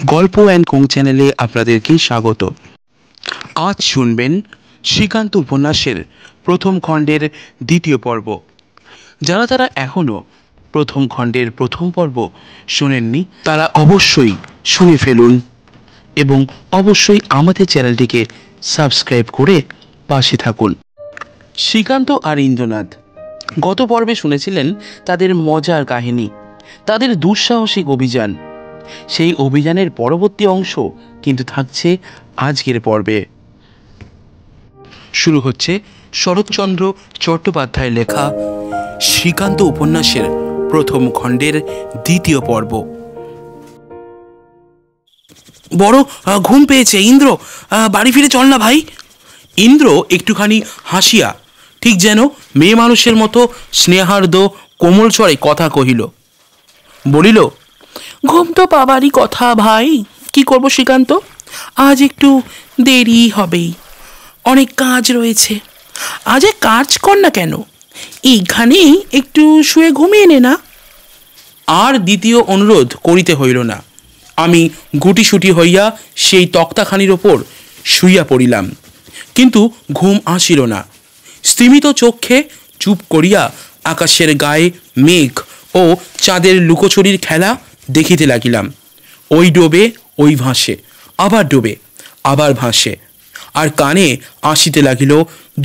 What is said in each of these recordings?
গল্প and co চ্যানেলে আপনাদেরকে স্বাগত। আজ শুনবেন শ্রীকান্ত উপন্যাসের প্রথম খণ্ডের দ্বিতীয় পর্ব। যারা এখনও প্রথম খণ্ডের প্রথম পর্ব শোনেননি তারা অবশ্যই শুনে ফেলুন এবং অবশ্যই আমাদের চ্যানেলটিকে সাবস্ক্রাইব করে পাশে থাকুন। শ্রীকান্ত আর ইন্দ্রনাথ গত পর্বে শুনেছিলেন তাদের মজার কাহিনী, তাদের দুঃসাহসিক অভিযান। সেই অভিযানের পরবর্তী অংশ কিন্তু থাকছে আজকের পর্বে। শুরু হচ্ছে শরৎচন্দ্র চট্টোপাধ্যায়ের লেখা শ্রীকান্ত উপন্যাসের প্রথম খণ্ডের দ্বিতীয় পর্ব। বড় ঘুম পেয়েছে ইন্দ্র, বাড়ি ফিরে চল না ভাই। ইন্দ্র একটুখানি হাসিয়া ঠিক যেন মেয়ে মানুষের মতো স্নেহার্দ কোমল স্বরে কথা কহিল, বলিল, ঘুম তো পাবারই কথা ভাই, কি করব শ্রীকান্ত, আজ একটু দেরি হবেই, অনেক কাজ রয়েছে। আজ কাজ কর না কেন, এইখানেই একটু শুয়ে ঘুমিয়ে নে না। আর দ্বিতীয় অনুরোধ করিতে হইল না। আমি গুটিসুটি হইয়া সেই তক্তাখানির ওপর শুইয়া পড়িলাম, কিন্তু ঘুম আসিল না। স্তিমিত চক্ষে চুপ করিয়া আকাশের গায়ে মেঘ ও চাঁদের লুকোচুরির খেলা দেখিতে লাগিলাম। ওই ডোবে ওই ভাসে, আবার ডোবে আবার ভাসে, আর কানে আসিতে লাগিল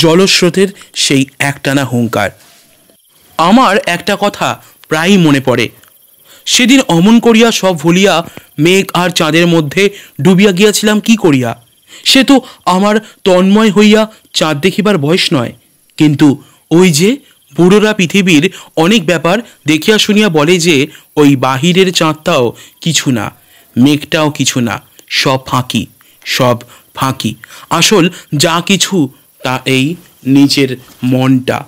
জলস্রোতের সেই একটানা হুঙ্কার। আমার একটা কথা প্রায়ই মনে পড়ে। সেদিন অমন করিয়া সব ভুলিয়া মেঘ আর চাঁদের মধ্যে ডুবিয়া গিয়াছিলাম কি করিয়া। সে তো আমার তন্ময় হইয়া চাঁদ দেখিবার বয়স নয়, কিন্তু ওই যে বুড়োরা পৃথিবীর অনেক ব্যাপার দেখিয়া শুনিয়া বলে যে ওই বাহিরের চাঁদটাও কিছু না, মেঘটাও কিছু না, সব ফাঁকি, সব ফাঁকি। আসল যা কিছু তা এই নিজের মনটা।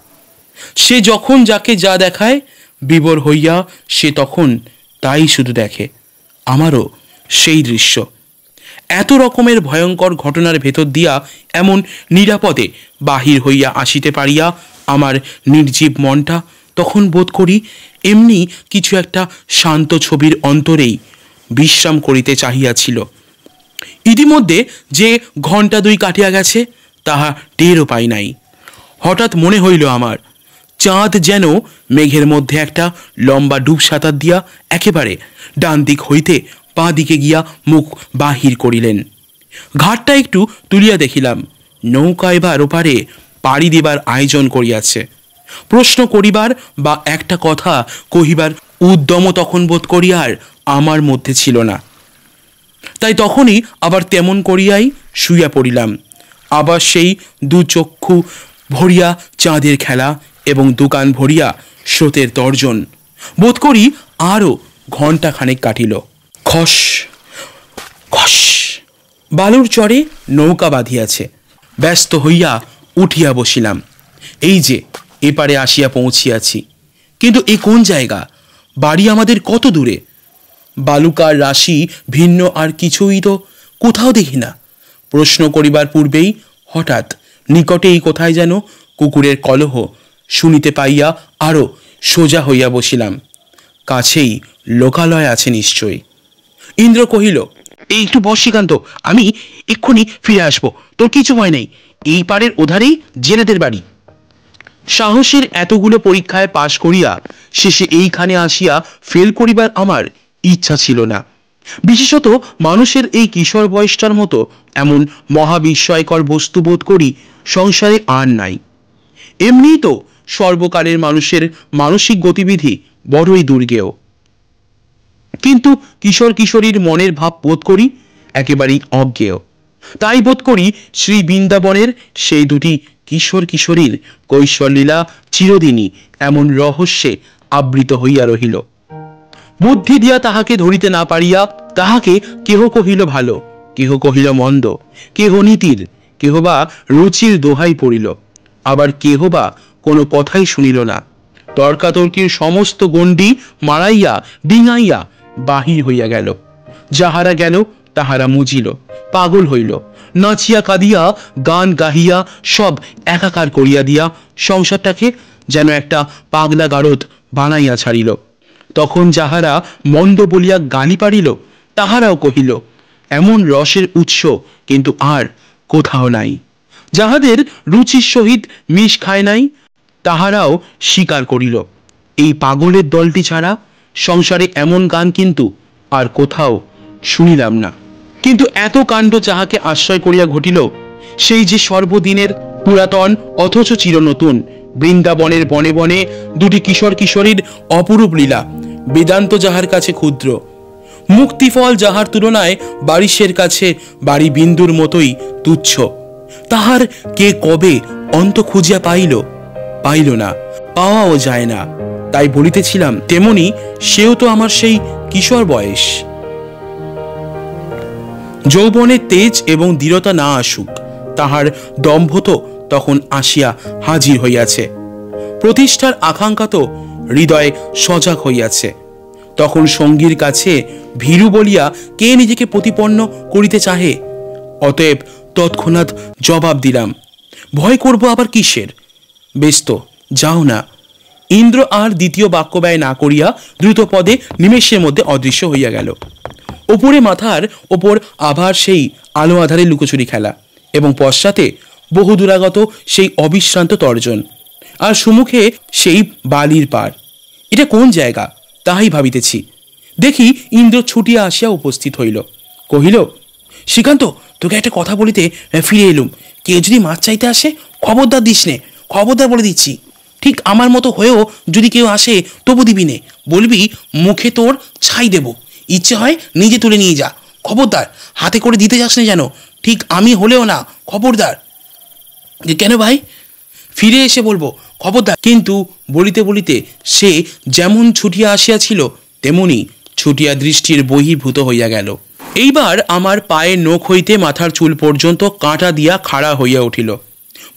সে যখন যাকে যা দেখায় বিবর হইয়া সে তখন তাই শুধু দেখে। আমারও সেই দৃশ্য। এত রকমের ভয়ঙ্কর ঘটনার ভেতর দিয়া এমন নিরাপদে বাহির হইয়া আসিতে পারিয়া আমার নির্জীব মনটা তখন বোধ করি এমনি কিছু একটা শান্ত ছবির অন্তরেই বিশ্রাম করিতে চাহিয়াছিল। ইতিমধ্যে যে ঘণ্টা দুই কাটিয়া গেছে তাহা টেরও পাই নাই। হঠাৎ মনে হইল আমার চাঁদ যেন মেঘের মধ্যে একটা লম্বা ডুব সাঁতার দিয়া একেবারে ডান দিক হইতে বাঁ দিকে গিয়া মুখ বাহির করিলেন। ঘাটটা একটু তুলিয়া দেখিলাম, নৌকা এবার ওপারে পাড়ি দিবার আয়োজন করিয়াছে। প্রশ্ন করিবার বা একটা কথা কহিবার উদ্যম তখন বোধ করিয়ার আমার মধ্যে ছিল না। তাই তখনই আবার তেমন করিয়াই শুইয়া পড়িলাম। আবার সেই দু চক্ষু ভরিয়া চাঁদের খেলা এবং দোকান ভরিয়া স্রোতের তর্জন। বোধ করি আরও ঘণ্টাখানেক কাটিল। খস খস বালুর চরে নৌকা বাঁধিয়াছে। ব্যস্ত হইয়া উঠিয়া বসিলাম। এই যে এপারে আসিয়া পৌঁছিয়াছি, কিন্তু এ কোন জায়গা? বাড়ি আমাদের কত দূরে? বালুকার রাশি ভিন্ন আর কিছুই তো কোথাও দেখি না। প্রশ্ন করিবার পূর্বেই হঠাৎ নিকটেই কোথায় যেন কুকুরের কলহ শুনিতে পাইয়া আরও সোজা হইয়া বসিলাম। কাছেই লোকালয় আছে নিশ্চয়ই। ইন্দ্র কহিল, এই একটু বস শ্রীকান্ত, আমি এক্ষুনি ফিরে আসবো, তোর কিছু ভয় নেই, এই পাড়ের ওধারেই জেলেদের বাড়ি। সাহসের এতগুলো পরীক্ষায় পাশ করিয়া শেষে এইখানে আসিয়া ফেল করিবার আমার ইচ্ছা ছিল না। বিশেষত মানুষের এই কিশোর বয়সটার মতো এমন মহাবিস্ময়কর বস্তু বোধ করি সংসারে আর নাই। এমনিই তো সর্বকালের মানুষের মানসিক গতিবিধি বড়ই দুর্গেয়, কিন্তু কিশোর কিশোরীর মনের ভাব বোধ করি একেবারেই অজ্ঞেয়। তাই বোধ করি শ্রী বৃন্দাবনের সেই দুটি কিশোর কিশোরীর কৈশোরলীলা চিরদিনই এমন রহস্যে আবৃত হইয়া রহিল। বুদ্ধি দিয়া তাহাকে ধরিতে না পারিয়া তাহাকে কেহ কহিল ভালো, কেহ কহিল মন্দ, কেহ নীতির, কেহ বা রুচির দোহাই পড়িল, আবার কেহ বা কোনো কথাই শুনিল না। তর্কাতর্কির সমস্ত গণ্ডি মারাইয়া ডিঙাইয়া বাহির হইয়া গেল। যাহারা গেল তাহারা মুজিল, পাগল হইল, নাচিয়া কাঁদিয়া গান গাহিয়া সব একাকার করিয়া দিয়া সংসারটাকে যেন একটা পাগলা গারদ বানাইয়া ছাড়িল। তখন যাহারা মন্দ বলিয়া গালি পারিল তাহারাও কহিল, এমন রসের উৎস কিন্তু আর কোথাও নাই। যাহাদের রুচির সহিত মিশ খায় নাই, তাহারাও স্বীকার করিল, এই পাগলের দলটি ছাড়া সংসারে এমন গান কিন্তু আর কোথাও শুনিলাম না। কিন্তু এত কাণ্ড যাহাকে আশ্রয় করিয়া ঘটিল, সেই যে সর্বদিনের পুরাতন অথচ চিরনতুন বৃন্দাবনের বনে বনে দুটি কিশোর কিশোরীর অপরূপ লীলা, বেদান্ত যাহার কাছে ক্ষুদ্র, মুক্তিফল যাহার তুলনায় বারিশের কাছে বাড়ি বিন্দুর মতোই তুচ্ছ, তাহার কে কবে অন্ত খুঁজিয়া পাইল না, পাওয়াও যায় না। তাই বলিতেছিলাম, তেমনি সেও তো আমার সেই কিশোর বয়স। যৌবনের তেজ এবং দৃঢ়তা না আসুক, তাহার দম্ভ তো তখন আসিয়া হাজির হইয়াছে, প্রতিষ্ঠার আকাঙ্ক্ষা তো হৃদয়ে সজাগ হইয়াছে। তখন সঙ্গীর কাছে ভীরু বলিয়া কে নিজেকে প্রতিপন্ন করিতে চাহে? অতএব তৎক্ষণাৎ জবাব দিলাম, ভয় করব আবার কিসের? বেশ তো, যাও না। ইন্দ্র আর দ্বিতীয় বাক্য ব্যয় না করিয়া দ্রুত পদে নিমেষের মধ্যে অদৃশ্য হইয়া গেল। ওপরে মাথার ওপর আবার সেই আলো আধারে লুকোচুরি খেলা, এবং পশ্চাতে বহু দূরাগত সেই অবিশ্রান্ত তর্জন, আর সুমুখে সেই বালির পাড়। এটা কোন জায়গা তাহাই ভাবিতেছি। দেখি ইন্দ্র ছুটিয়া আসিয়া উপস্থিত হইল। কহিল, শ্রীকান্ত, তোকে একটা কথা বলিতে ফিরে এলুম। কে যদি মাছ চাইতে আসে, খবরদার দিস নে, খবরদার বলে দিচ্ছি। ঠিক আমার মতো হয়েও যদি কেউ আসে, তবু দিবি নে, বলবি মুখে তোর ছাই দেব, ইচ্ছে হয় নিজে তুলে নিয়ে যা, খবরদার হাতে করে দিতে যাস না যেন, ঠিক আমি হলেও না, খবরদার। কেন ভাই? ফিরে এসে বলবো, খবরদার। কিন্তু বলিতে বলিতে সে যেমন ছুটিয়া আসিয়াছিল তেমনি ছুটিয়া দৃষ্টির বহির্ভূত হইয়া গেল। এইবার আমার পায়ের নখ হইতে মাথার চুল পর্যন্ত কাঁটা দিয়া খাড়া হইয়া উঠিল।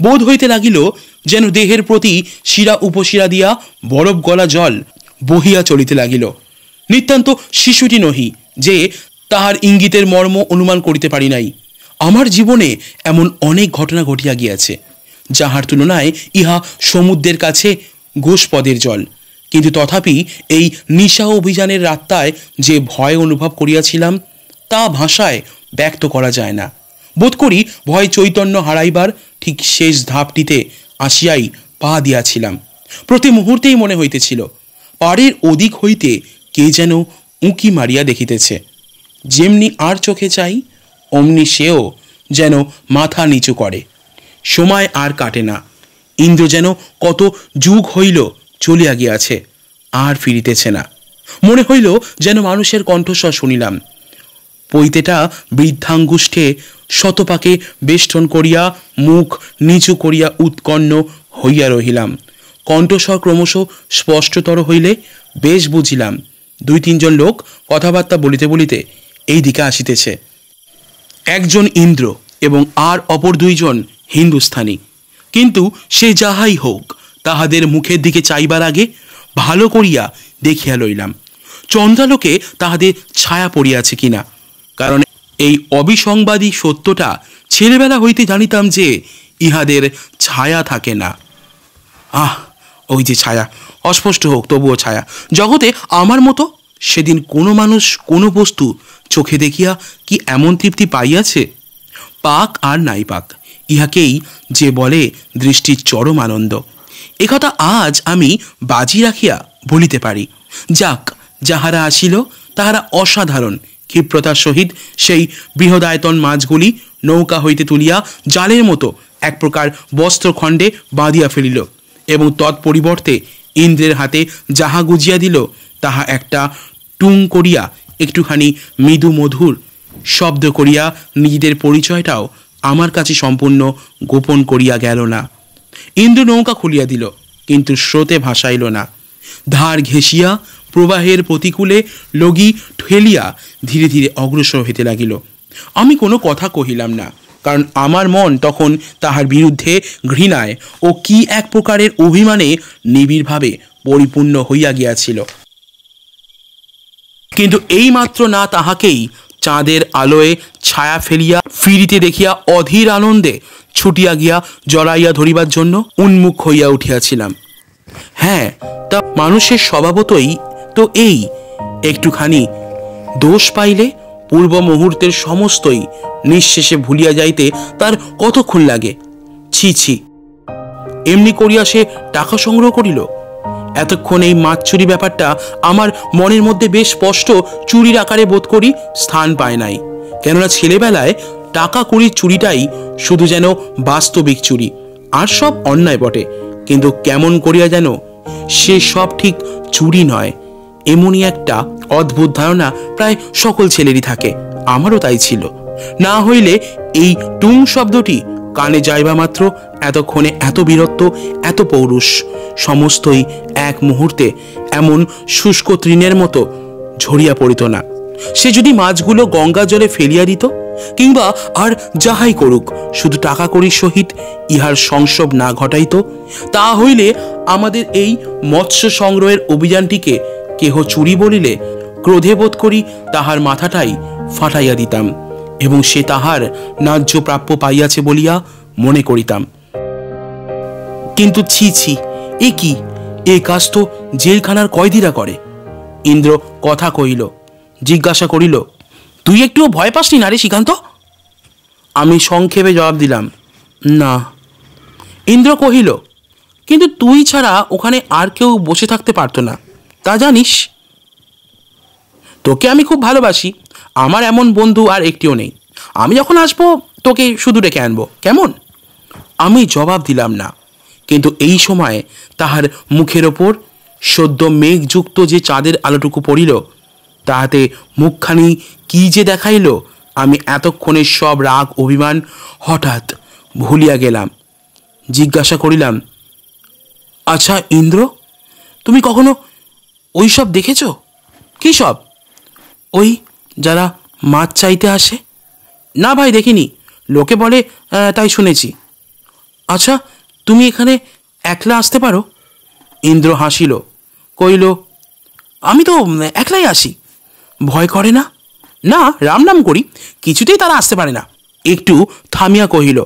বোধ হইতে লাগিল যেন দেহের প্রতি শিরা উপশিরা দিয়া বরফ গলা জল বহিয়া চলিতে লাগিল। নিতান্ত শিশুটি নহি যে তাহার ইঙ্গিতের মর্ম অনুমান করিতে পারি নাই। আমার জীবনে এমন অনেক ঘটনা ঘটিয়া গিয়াছে, যাহার তুলনায় ইহা সমুদ্রের কাছে গোষ্পদের জল। কিন্তু তথাপি এই নিশা অভিযানের রাত্তায় যে ভয় অনুভব করিয়াছিলাম, তা ভাষায় ব্যক্ত করা যায় না। বোধ করি ভয় চৈতন্য হারাইবার ঠিক শেষ ধাপটিতে আসিয়াই পা দিয়াছিলাম। প্রতি মুহূর্তেই মনে হইতেছিল পাড়ের ওদিক হইতে কে যেন উঁকি মারিয়া দেখিতেছে। যেমনি আর চোখে চাই, অমনি সেও যেন মাথা নিচু করে। সময় আর কাটে না। ইন্দ্র যেন কত যুগ হইল চলিয়া গিয়াছে, আর ফিরিতেছে না। মনে হইল যেন মানুষের কণ্ঠস্বর শুনিলাম। পৈতেটা বৃদ্ধাঙ্গুষ্ঠে শতপাকে বেষ্টন করিয়া মুখ নিচু করিয়া উৎকণ্ঠ হইয়া রহিলাম। কণ্ঠস্বর ক্রমশ স্পষ্টতর হইলে বেশ বুঝিলাম 2-3 জন লোক কথাবার্তা বলিতে বলিতে এই দিকে আসিতেছে। একজন ইন্দ্র এবং আর অপর 2 জন হিন্দুস্থানি। কিন্তু সে যাহাই হোক, তাহাদের মুখের দিকে চাইবার আগে ভালো করিয়া দেখিয়া লইলাম চন্দ্রালোকে তাহাদের ছায়া পড়িয়াছে কিনা। কারণ এই অবিসংবাদী সত্যটা ছেলেবেলা হইতে জানিতাম যে ইহাদের ছায়া থাকে না। ওই যে ছায়া, অস্পষ্ট হোক তবুও ছায়া। জগতে আমার মতো সেদিন কোনো মানুষ কোনো বস্তু চোখে দেখিয়া কি এমন তৃপ্তি পাইয়াছে? পাক আর নাই পাক, ইহাকেই যে বলে দৃষ্টির চরম আনন্দ। একথা আজ আমি বাজি রাখিয়া বলিতে পারি। যাক, যাহারা আসিল তাহারা অসাধারণ ক্ষিপ্রতার সহিত সেই বৃহদায়তন মাছগুলি নৌকা হইতে তুলিয়া জালের মতো এক প্রকার বস্ত্রখণ্ডে বাঁধিয়া ফেলিল, এবং তৎপরিবর্তে ইন্দ্রের হাতে যাহা গুজিয়া দিল তাহা একটা টুং করিয়া একটুখানি মৃদু মধুর শব্দ করিয়া নিজেদের পরিচয়টাও আমার কাছে সম্পূর্ণ গোপন করিয়া গেল না। ইন্দ্র নৌকা খুলিয়া দিল, কিন্তু স্রোতে ভাসাইল না। ধার ঘেঁষিয়া প্রবাহের প্রতিকূলে লগি ঠেলিয়া ধীরে ধীরে অগ্রসর হইতে লাগিল। আমি কোনো কথা কহিলাম না, কারণ আমার মন তখন তাহার বিরুদ্ধে ঘৃণায় ও কি এক প্রকারের অভিমানে নিবিড়ভাবে পরিপূর্ণ হইয়া গিয়াছিল। কিন্তু এই মাত্র না তাহাকেই চাঁদের আলোয় ছায়া ফেলিয়া ফিরিতে দেখিয়া অধীর আনন্দে ছুটিয়া গিয়া জড়াইয়া ধরিবার জন্য উন্মুখ হইয়া উঠিয়াছিলাম। হ্যাঁ, তা মানুষের স্বভাবতই তো এই, একটুখানি দোষ পাইলে পূর্ব মুহূর্তের সমস্তই নিঃশেষে ভুলিয়া যাইতে তার কতক্ষণ লাগে। ছি ছি, এমনি করিয়া সে টাকা সংগ্রহ করিল। এতক্ষণ এই মাছ চুরি ব্যাপারটা আমার মনের মধ্যে বেশ স্পষ্ট চুরির আকারে বোধ করি স্থান পায় নাই। কেননা ছেলেবেলায় টাকা কড়ির চুরিটাই শুধু যেন বাস্তবিক চুরি, আর সব অন্যায় বটে। কিন্তু কেমন করিয়া যেন সে সব ঠিক চুরি নয়, এমনই একটা অদ্ভুত ধারণা প্রায় সকল ছেলেরই থাকে। আমারও তাই ছিল। না হইলে এই টুং শব্দটি কানে যাইবা মাত্র এতক্ষণে এত বীরত্ব, এত পৌরুষ সমস্তই এক মুহূর্তে এমন শুষ্ক তৃণের মতো ঝরিয়া পড়িত না। সে যদি মাছগুলো গঙ্গা জলে ফেলিয়া দিত, কিংবা আর যাহাই করুক, শুধু টাকা কড়ির সহিত ইহার সংসব না ঘটাইত, তা হইলে আমাদের এই মৎস্য সংগ্রহের অভিযানটিকে কেহ চুরি বলিলে ক্রোধে বোধ করি তাহার মাথাটাই ফাটাইয়া দিতাম, এবং সে তাহার ন্যায্য প্রাপ্য পাইয়াছে বলিয়া মনে করিতাম। কিন্তু ছি ছি, এ কি, এ কাজ তো জেলখানার কয়েদিরা করে। ইন্দ্র কথা কহিল। জিজ্ঞাসা করিল, তুই একটুও ভয় পাসনি না রে শ্রীকান্ত? আমি সংক্ষেপে জবাব দিলাম, না। ইন্দ্র কহিল, কিন্তু তুই ছাড়া ওখানে আর কেউ বসে থাকতে পারতো না, তা জানিস? তোকে আমি খুব ভালোবাসি, আমার এমন বন্ধু আর একটিও নেই। আমি যখন আসবো তোকে শুধু ডেকে আনবো, কেমন? আমি জবাব দিলাম না। কিন্তু এই সময় তাহার মুখের ওপর সদ্য মেঘযুক্ত যে চাঁদের আলোটুকু পড়িল, তাহাতে মুখখানি কি যে দেখাইল, আমি এতক্ষণের সব রাগ অভিমান হঠাৎ ভুলিয়া গেলাম। জিজ্ঞাসা করিলাম, আচ্ছা ইন্দ্র, তুমি কখনো ওই সব দেখেছ? কি সব? ওই যারা মাছ চাইতে আসে। না ভাই, দেখিনি, লোকে বলে তাই শুনেছি। আচ্ছা, তুমি এখানে একলা আসতে পারো? ইন্দ্র হাসিল, কইল, আমি তো একলাই আসি। ভয় করে না? না, রাম নাম করি, কিছুতেই তারা আসতে পারে না। একটু থামিয়া কহিল,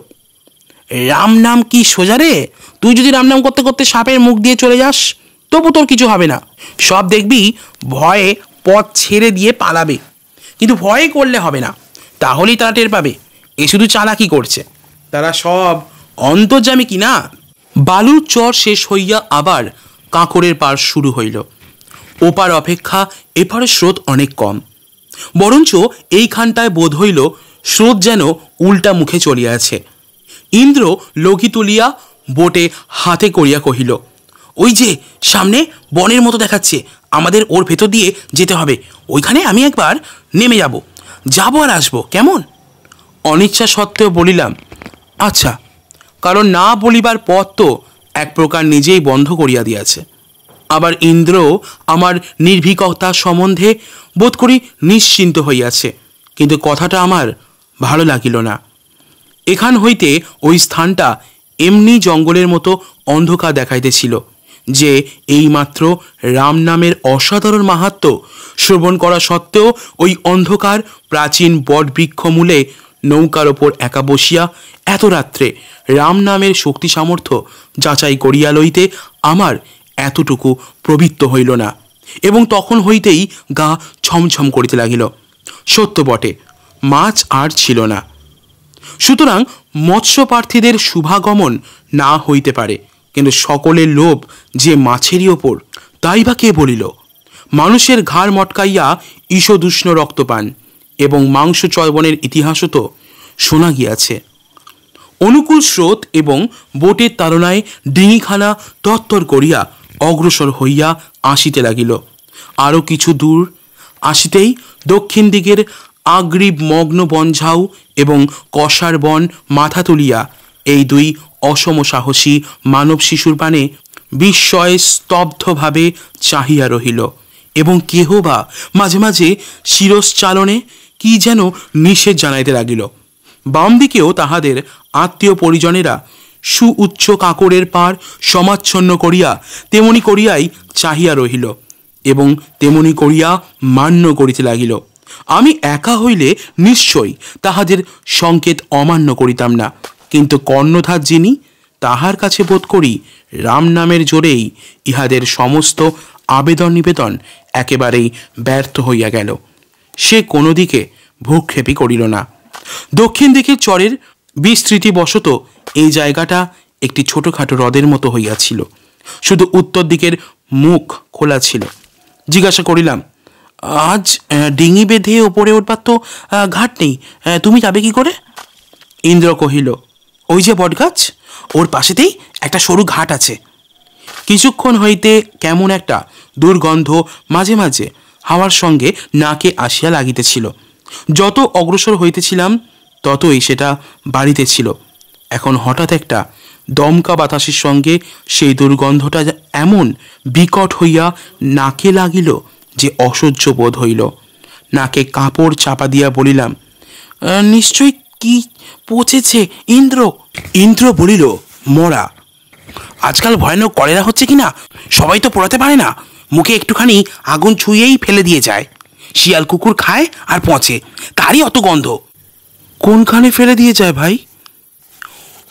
রাম নাম কি সোজা রে? তুই যদি রাম নাম করতে করতে সাপের মুখ দিয়ে চলে যাস, তবু তোর কিছু হবে না। সব দেখবি ভয়ে পথ ছেড়ে দিয়ে পালাবে। কিন্তু ভয় করলে হবে না, তাহলেই তারা টের পাবে এ শুধু চালাকি করছে। তারা সব অন্তর্যামী কি না। বালুর চর শেষ হইয়া আবার কাঁকড়ের পার শুরু হইল। ওপার অপেক্ষা এপারে স্রোত অনেক কম, বরঞ্চ এইখানটায় বোধ হইল স্রোত যেন উল্টা মুখে চলিয়াছে। ইন্দ্র লঘি তুলিয়া বোটে হাতে করিয়া কহিল, ওই যে সামনে বনের মতো দেখাচ্ছে, আমাদের ওর ভেতর দিয়ে যেতে হবে। ওইখানে আমি একবার নেমে যাব আর আসবো, কেমন? অনিচ্ছা সত্ত্বেও বলিলাম, আচ্ছা, কারণ না বলিবার পথ তো এক প্রকার নিজেই বন্ধ করিয়া দিয়াছে। আবার ইন্দ্র আমার নির্ভীকতা সম্বন্ধে বোধ করি নিশ্চিন্ত হইয়াছে। কিন্তু কথাটা আমার ভালো লাগিল না। এখান হইতে ওই স্থানটা এমনি জঙ্গলের মতো অন্ধকার দেখাইতেছিল যে এইমাত্র রাম নামের অসাধারণ মাহাত্ম্য শ্রবণ করা সত্ত্বেও ওই অন্ধকার প্রাচীন বটবৃক্ষ মূলে নৌকার ওপর একা বসিয়া এত রাত্রে রাম নামের শক্তি সামর্থ্য যাচাই করিয়া লইতে আমার এতটুকু প্রবৃত্ত হইল না, এবং তখন হইতেই গা ছমছম করিতে লাগিল। সত্য বটে, মাছ আর ছিল না। সুতরাং মৎস্যপ্রার্থীদের শুভাগমন না হইতে পারে, কিন্তু সকলের লোভ যে মাছেরই ওপর, তাই বা কে বলিল? মানুষের ঘাড় মটকাইয়া ঈশদুষ্ণ রক্তপান এবং মাংস চর্বণের ইতিহাসও তো শোনা গিয়াছে। অনুকূল স্রোত এবং বোটের তাড়নায় ডিঙিখানা তত্তর করিয়া অগ্রসর হইয়া আসিতে লাগিল। আরও কিছু দূর আসিতেই দক্ষিণ দিকের আগ্রীব মগ্ন বনঝাউ এবং কষার বন মাথা তুলিয়া এই দুই অসম সাহসী মানব শিশুর পানে বিস্ময়ে স্তব্ধভাবে চাহিয়া রহিল, এবং কেহ বা মাঝে মাঝে শিরশ্চালনে কি যেন নিষেধ জানাইতে লাগিল। বাম দিকেও তাহাদের আত্মীয় পরিজনেরা সুউচ্চ কাঁকড়ের পাড় সমাচ্ছন্ন করিয়া তেমনি করিয়াই চাহিয়া রহিল, এবং তেমনি করিয়া মান্য করিতে লাগিল। আমি একা হইলে নিশ্চয়ই তাহাদের সংকেত অমান্য করিতাম না, কিন্তু কর্ণধার যিনি, তাহার কাছে বোধ করি রাম নামের জোরেই ইহাদের সমস্ত আবেদন নিবেদন একেবারেই ব্যর্থ হইয়া গেল। সে কোনো দিকে ভূক্ষেপই করিল না। দক্ষিণ দিকের চরের বিস্তৃতিবশত এই জায়গাটা একটি ছোটোখাটো হ্রদের মতো হইয়াছিল। শুধু উত্তর দিকের মুখ খোলা ছিল। জিজ্ঞাসা করিলাম, আজ ডিঙি বেঁধে ওপরে উঠবার তো ঘাট নেই, তুমি যাবে কি করে? ইন্দ্র কহিল, ওই যে বটগাছ, ওর পাশেতেই একটা সরু ঘাট আছে। কিছুক্ষণ হইতে কেমন একটা দুর্গন্ধ মাঝে মাঝে হাওয়ার সঙ্গে নাকে আসিয়া লাগিতেছিল। যত অগ্রসর হইতেছিলাম ততই সেটা বাড়িতেছিল। এখন হঠাৎ একটা দমকা বাতাসের সঙ্গে সেই দুর্গন্ধটা এমন বিকট হইয়া নাকে লাগিল যে অসহ্য বোধ হইল। নাকে কাপড় চাপা দিয়া বলিলাম, নিশ্চয়ই কি পচেছে ইন্দ্র। ইন্দ্র বলিল, মরা। আজকাল ভয়ানক কলেরা হচ্ছে কিনা, সবাই তো পোড়াতে পারে না, মুখে একটুখানি আগুন ছুঁয়েই ফেলে দিয়ে যায়। শিয়াল কুকুর খায় আর পচে, তারই অত গন্ধ। কোনখানে ফেলে দিয়ে যায় ভাই?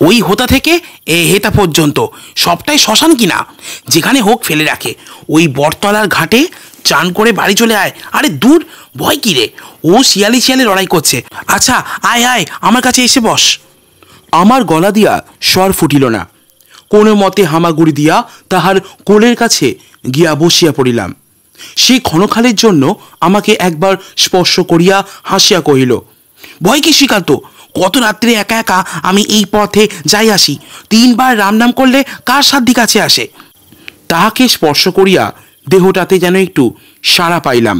ওই হোতা থেকে হেতা পর্যন্ত সবটাই শ্মশান কিনা, যেখানে হোক ফেলে রাখে। ওই বটতলার ঘাটে চান করে বাড়ি চলে আয়। আরে দূর, ভয় কি রে, ও শিয়ালি শিয়ালে লড়াই করছে। আচ্ছা আয় আয়, আমার কাছে এসে বস। আমার গলা দিয়া স্বর ফুটিল না। কোনো মতে হামাগুড়ি দিয়া তাহার কোলের কাছে গিয়া বসিয়া পড়িলাম। সে ক্ষণকালের জন্য আমাকে একবার স্পর্শ করিয়া হাসিয়া কহিল, ভয় কি শ্রীকান্ত, কত রাত্রে একা একা আমি এই পথে যাই আসি, 3 বার রাম নাম করলে কার সাধ্য কাছে আসে। তাহাকে স্পর্শ করিয়া দেহটাতে যেন একটু সাড়া পাইলাম।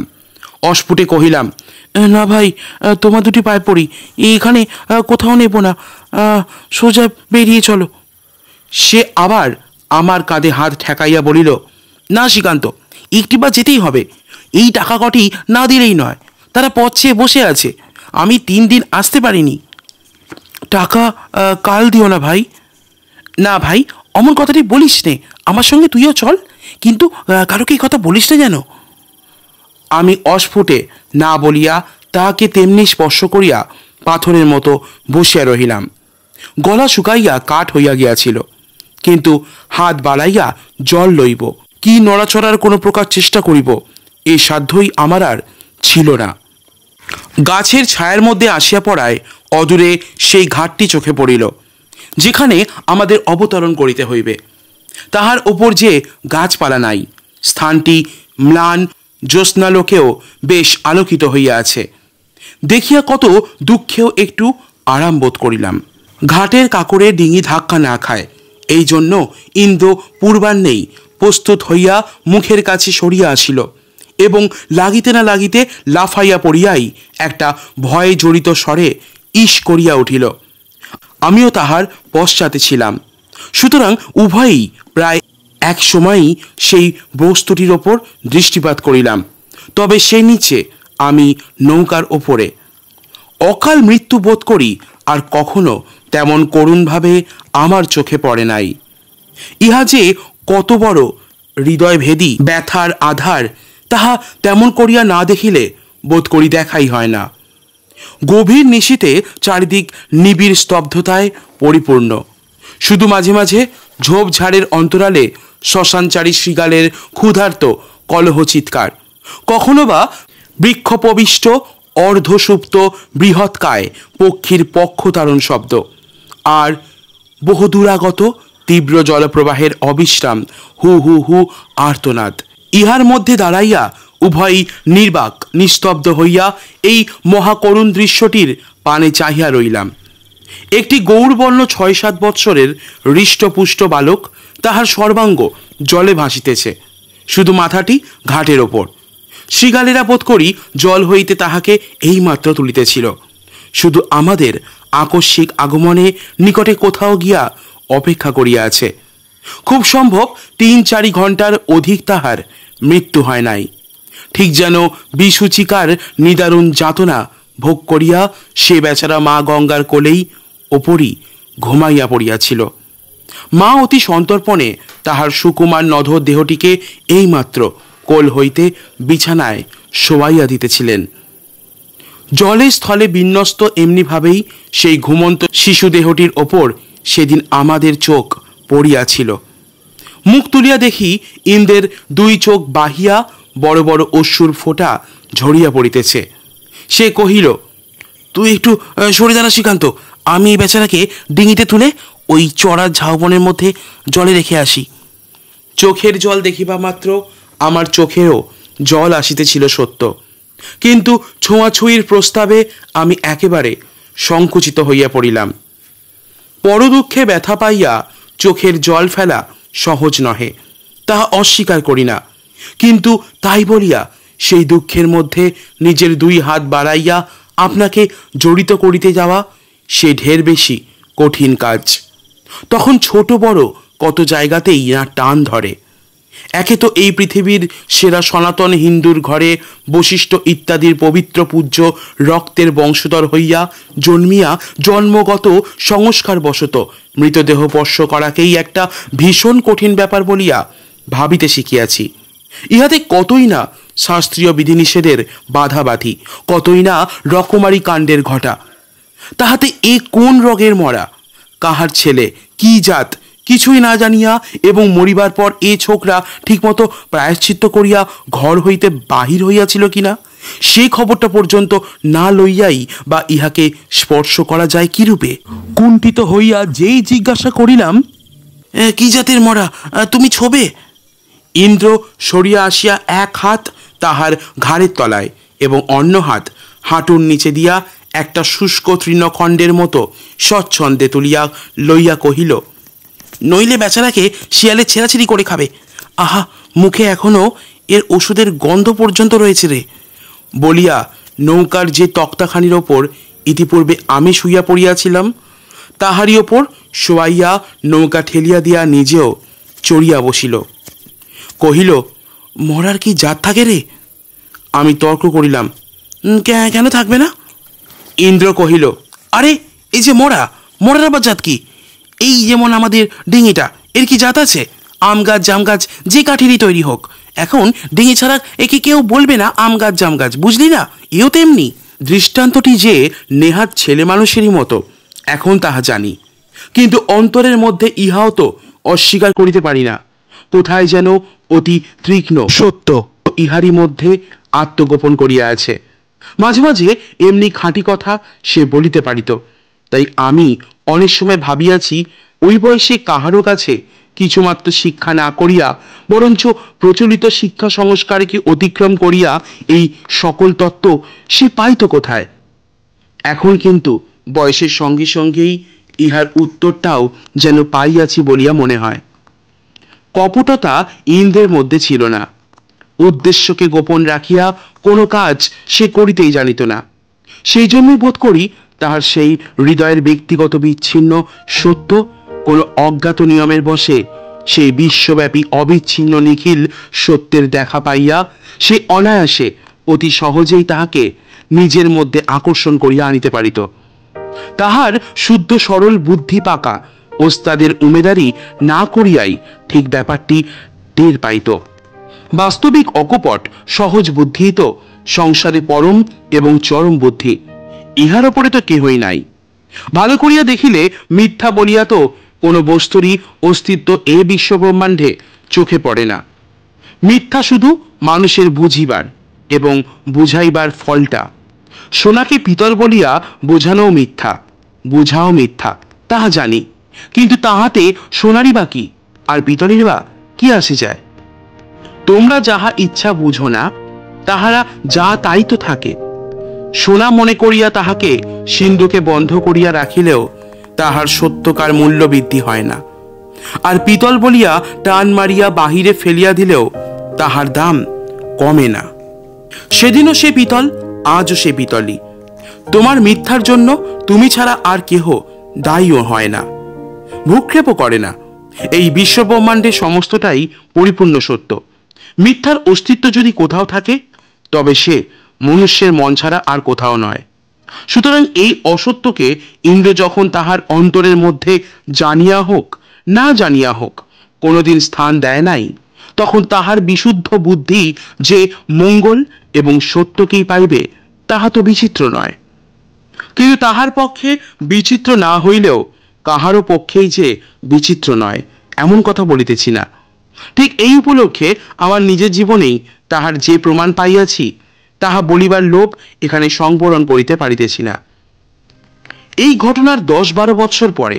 অস্ফুটে কহিলাম, না ভাই, তোমার দুটি পায়ে পড়ি, এখানে কোথাও নেব না, সোজা বেরিয়ে চলো। সে আবার আমার কাঁধে হাত ঠেকাইয়া বলিল, না শ্রীকান্ত, একটিবার যেতেই হবে। এই টাকা কটি না দিলেই নয়, তারা পথ চেয়ে বসে আছে। আমি 3 দিন আসতে পারিনি। টাকা কাল দিও না ভাই। না ভাই, অমন কথাটি বলিস নে, আমার সঙ্গে তুইও চল, কিন্তু কারোকে এই কথা বলিস না যেন। আমি অস্ফুটে না বলিয়া তাহাকে তেমনি স্পর্শ করিয়া পাথরের মতো বসিয়া রহিলাম। গলা শুকাইয়া কাঠ হইয়া গিয়াছিল, কিন্তু হাত বাড়াইয়া জল লইব কি নড়াচড়ার কোনো প্রকার চেষ্টা করিব এই সাধ্যই আমার আর ছিল না। গাছের ছায়ার মধ্যে আসিয়া পড়ায় অদূরে সেই ঘাটটি চোখে পড়িল, যেখানে আমাদের অবতরণ করিতে হইবে। তাহার ওপর যে গাছপালা নাই, স্থানটি ম্লান জ্যোৎস্নালোকেও বেশ আলোকিত হইয়া আছে। দেখিয়া কত দুঃখেও একটু আরাম বোধ করিলাম। ঘাটের কাকড়ে ডিঙি ধাক্কা না খায়, এই জন্য ইন্দ্র পূর্বাহ্নেই প্রস্তুত হইয়া মুখের কাছে সরিয়া আসিল এবং লাগিতে না লাগিতে লাফাইয়া পড়িয়াই একটা ভয়ে জড়িত স্বরে ইস করিয়া উঠিল। আমিও তাহার পশ্চাতে ছিলাম, সুতরাং উভয়ই প্রায় এক সময়ই সেই বস্তুটির ওপর দৃষ্টিপাত করিলাম। তবে সে নিচে, আমি নৌকার ওপরে। অকাল মৃত্যু বোধ করি, আর কখনো তেমন করুণভাবে আমার চোখে পড়ে নাই। ইহা যে কত বড় হৃদয়ভেদী ব্যথার আধার, তাহা তেমন করিয়া না দেখিলে বোধ করি দেখাই হয় না। গভীর নিশীতে চারিদিক নিবিড় স্তব্ধতায় পরিপূর্ণ। শুধু মাঝে মাঝে ঝোপঝাড়ের অন্তরালে শ্মশানচারী শৃগালের ক্ষুধার্ত কলহ চিৎকার, কখনো বা বৃক্ষপবিষ্ট অর্ধসুপ্ত বৃহৎকায় পক্ষীর পক্ষতারণ শব্দ, আর বহুদূরাগত তীব্র জলপ্রবাহের অবিশ্রাম হু হু হু আর্তনাদ। ইহার মধ্যে দাঁড়াইয়া উভয়ই নির্বাক নিস্তব্ধ হইয়া এই মহাকরুণ দৃশ্যটির পানে চাহিয়া রইলাম। একটি গৌরবর্ণ 6-7 বৎসরের হৃষ্টপুষ্ট বালক, তাহার সর্বাঙ্গ জলে ভাসিতেছে, শুধু মাথাটি ঘাটের ওপর। শৃগালেরা বোধ করি জল হইতে তাহাকে এইমাত্র তুলিতেছিল, শুধু আমাদের আকস্মিক আগমনে নিকটে কোথাও গিয়া অপেক্ষা করিয়া আছে। খুব সম্ভব 3-4 ঘন্টার অধিক তাহার মৃত্যু হয় নাই। ঠিক যেন বিসূচিকার নিদারুণ যাতনা ভোগ করিয়া সে বেচারা মা গঙ্গার কোলেই ওপরই ঘুমাইয়া পড়িয়াছিল। মা অতি সন্তর্পণে তাহার সুকুমার নধর দেহটিকে এইমাত্র কোল হইতে বিছানায় শোয়াইয়া দিতেছিলেন। জলে স্থলে বিন্যস্ত এমনিভাবেই সেই ঘুমন্ত শিশু দেহটির ওপর সেদিন আমাদের চোখ পড়িয়াছিল। মুখ তুলিয়া দেখি ইন্দ্রের 2 চোখ বাহিয়া বড় বড় অশ্রুর ফোঁটা ঝরিয়া পড়িতেছে। সে কহিল, তুই একটু সরে দাঁড়া শ্রীকান্ত, আমি এই বেচারাকে ডিঙিতে তুলে ওই চড়ার ঝাউবনের মধ্যে জলে রেখে আসি। চোখের জল দেখিবা মাত্র আমার চোখেও জল আসিতেছিল সত্য, কিন্তু ছোঁয়াছুঁয়ির প্রস্তাবে আমি একেবারে সংকুচিত হইয়া পড়িলাম। পরদুঃখে ব্যথা পাইয়া চোখের জল ফেলা সহজ নহে, তাহা অস্বীকার করি না, কিন্তু তাই বলিয়া সেই দুঃখের মধ্যে নিজের দুই হাত বাড়াইয়া আপনাকে জড়িত করিতে যাওয়া সে ঢের বেশি কঠিন কাজ। তখন ছোট বড় কত জায়গাতেই না টান ধরে। একে তো এই পৃথিবীর সেরা সনাতন হিন্দুর ঘরে বশিষ্ঠ ইত্যাদির পবিত্র পূজ্য রক্তের বংশধর হইয়া জন্মিয়া জন্মগত সংস্কারবশত মৃতদেহ স্পর্শ করাকেই একটা ভীষণ কঠিন ব্যাপার বলিয়া ভাবিতে শিখিয়াছি। ইহাতে কতই না শাস্ত্রীয় বিধিনিষেধের বাধাবাধি, কতই না রকমারি কাণ্ডের ঘটা। তাহাতে এ কোন রোগের মরা, কাহার ছেলে, কি জাত, কিছুই না জানিয়া এবং মরিবার পর এ ছোকরা ঠিকমতো প্রায়শ্চিত্ত করিয়া ঘর হইতে বাহির হইয়াছিল কিনা সে খবরটা পর্যন্ত না লইয়াই বা ইহাকে স্পর্শ করা যায় কিরূপে? কুণ্ঠিত হইয়া যেই জিজ্ঞাসা করিলাম, কি জাতের মরা, তুমি ছোবে? ইন্দ্র সরিয়া আসিয়া এক হাত তাহার ঘাড়ের তলায় এবং অন্য হাত হাঁটুর নিচে দিয়া একটা শুষ্ক তৃণখণ্ডের মতো স্বচ্ছন্দে তুলিয়া লইয়া কহিল, নইলে বেচারাকে শিয়ালে ছেঁড়াছিড়ি করে খাবে। আহা, মুখে এখনো এর ওষুধের গন্ধ পর্যন্ত রয়েছে রে। বলিয়া নৌকার যে তক্তাখানির ওপর ইতিপূর্বে আমি শুইয়া পড়িয়াছিলাম তাহারই ওপর শোয়াইয়া নৌকা ঠেলিয়া দিয়া নিজেও চড়িয়া বসিল। কহিল, মরার কি জাত থাকে রে? আমি তর্ক করিলাম, কেন থাকবে না? ইন্দ্র কহিল, আরে এই যে মরার আবার জাত কি? এই যেমন আমাদের ডিঙিটা, এর কি জাত আছে? আম গাছ জাম গাছ যে কাঠিরই তৈরি হোক, এখন ডিঙি ছাড়া একে কেউ বলবে না আম গাছ জাম গাছ, বুঝলি না? এও তেমনি। দৃষ্টান্তটি যে নেহাত ছেলে মানুষেরই মতো এখন তাহা জানি, কিন্তু অন্তরের মধ্যে ইহাও তো অস্বীকার করিতে পারি না। কোথায় যেন অতি তীক্ষ্ণ সত্য ইহারই মধ্যে আত্মগোপন করিয়া আছে। মাঝে মাঝে এমনি খাঁটি কথা সে বলিতে পারিত। তাই আমি অনেক সময় ভাবিয়াছি, ওই বয়সে কাহারও কাছে কিছুমাত্র শিক্ষা না করিয়া বরঞ্চ প্রচলিত শিক্ষা সংস্কারকে অতিক্রম করিয়া এই সকল তত্ত্ব সে পাইত কোথায়? এখন কিন্তু বয়সের সঙ্গে সঙ্গেই ইহার উত্তরটাও যেন পাইয়াছি বলিয়া মনে হয়। কপটতা ইন্দ্রের মধ্যে ছিল না। উদ্দেশ্যকে গোপন রাখিয়া কোনো কাজ সে করিতেই জানিত না। সেই জন্যই বোধ করি তাহার সেই হৃদয়ের ব্যক্তিগত বিচ্ছিন্ন সত্য কোনো অজ্ঞাত নিয়মের বশে সেই বিশ্বব্যাপী অবিচ্ছিন্ন নিখিল সত্যের দেখা পাইয়া সে অনায়াসে অতি সহজেই তাহাকে নিজের মধ্যে আকর্ষণ করিয়া আনিতে পারিত। তাহার শুদ্ধ সরল বুদ্ধি পাকা ওস্তাদের উমেদারি না করিয়াই ঠিক ব্যাপারটি টের পাইত। বাস্তবিক অকপট সহজ বুদ্ধি তো সংসারে পরম এবং চরম বুদ্ধি, ইহার ওপরে তো কেহই নাই। ভালো করিয়া দেখিলে মিথ্যা বলিয়া তো কোনো বস্তুরই অস্তিত্ব এ বিশ্ব ব্রহ্মাণ্ডে চোখে পড়ে না। মিথ্যা শুধু মানুষের বুঝিবার এবং বুঝাইবার ফলটা। সোনাকে পিতল বলিয়া বোঝানোও মিথ্যা, বুঝাও মিথ্যা, তাহা জানি, কিন্তু তাহাতে সোনারই বা কি আর পিতলের বা কি আসে যায়? তোমরা যাহা ইচ্ছা বুঝো না, তাহারা যা তাই তো থাকে। সোনা মনে করিয়া তাহাকে সিন্ধুকে বন্ধ করিয়া রাখিলেও তাহার সত্যকার মূল্য বৃদ্ধি হয় না, আর পিতল বলিয়া টান মারিয়া বাহিরে ফেলিয়া দিলেও তাহার দাম কমে না। সেদিনও সে পিতল, আজও সে পিতলই। তোমার মিথ্যার জন্য তুমি ছাড়া আর কেহ দায়ীও হয় না, ভূক্ষেপও করে না। এই বিশ্বব্রহ্মাণ্ডে সমস্তটাই পরিপূর্ণ সত্য। মিথ্যার অস্তিত্ব যদি কোথাও থাকে তবে সে মনুষ্যের মন ছাড়া আর কোথাও নয়। সুতরাং এই অসত্যকে ইন্দ্র যখন তাহার অন্তরের মধ্যে জানিয়া হোক না জানিয়া হোক কোনোদিন স্থান দেয় নাই, তখন তাহার বিশুদ্ধ বুদ্ধি যে মঙ্গল এবং সত্যকেই পাইবে তাহা তো বিচিত্র নয়। কিন্তু তাহার পক্ষে বিচিত্র না হইলেও কাহারও পক্ষেই যে বিচিত্র নয় এমন কথা বলিতেছি না। ঠিক এই উপলক্ষে আমার নিজের জীবনেই তাহার যে প্রমাণ পাইয়াছি তাহা বলিবার লোভ এখানে সংবরণ করিতে পারিতেছি না। এই ঘটনার 10-12 বৎসর পরে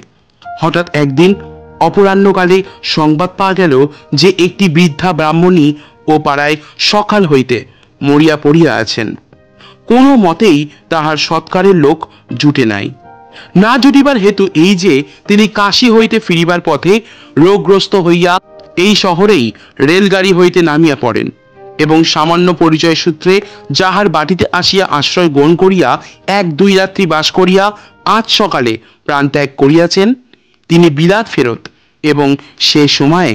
হঠাৎ একদিন অপরাহ্নকালে সংবাদ পাওয়া গেল যে একটি বৃদ্ধা ব্রাহ্মণী ও পাড়ায় সকাল হইতে মরিয়া পড়িয়া আছেন। কোনো মতেই তাহার সৎকারের লোক জুটে নাই। না জুটিবার হেতু এই যে তিনি কাশী হইতে ফিরিবার পথে রোগগ্রস্ত হইয়া এই শহরেই রেলগাড়ি হইতে নামিয়া পড়েন এবং সামান্য পরিচয় সূত্রে যাহার বাটিতে আসিয়া আশ্রয় গ্রহণ করিয়া 1-2 রাত্রি বাস করিয়া আজ সকালে প্রাণত্যাগ করিয়াছেন, তিনি বিলাত ফেরত এবং সে সময়ে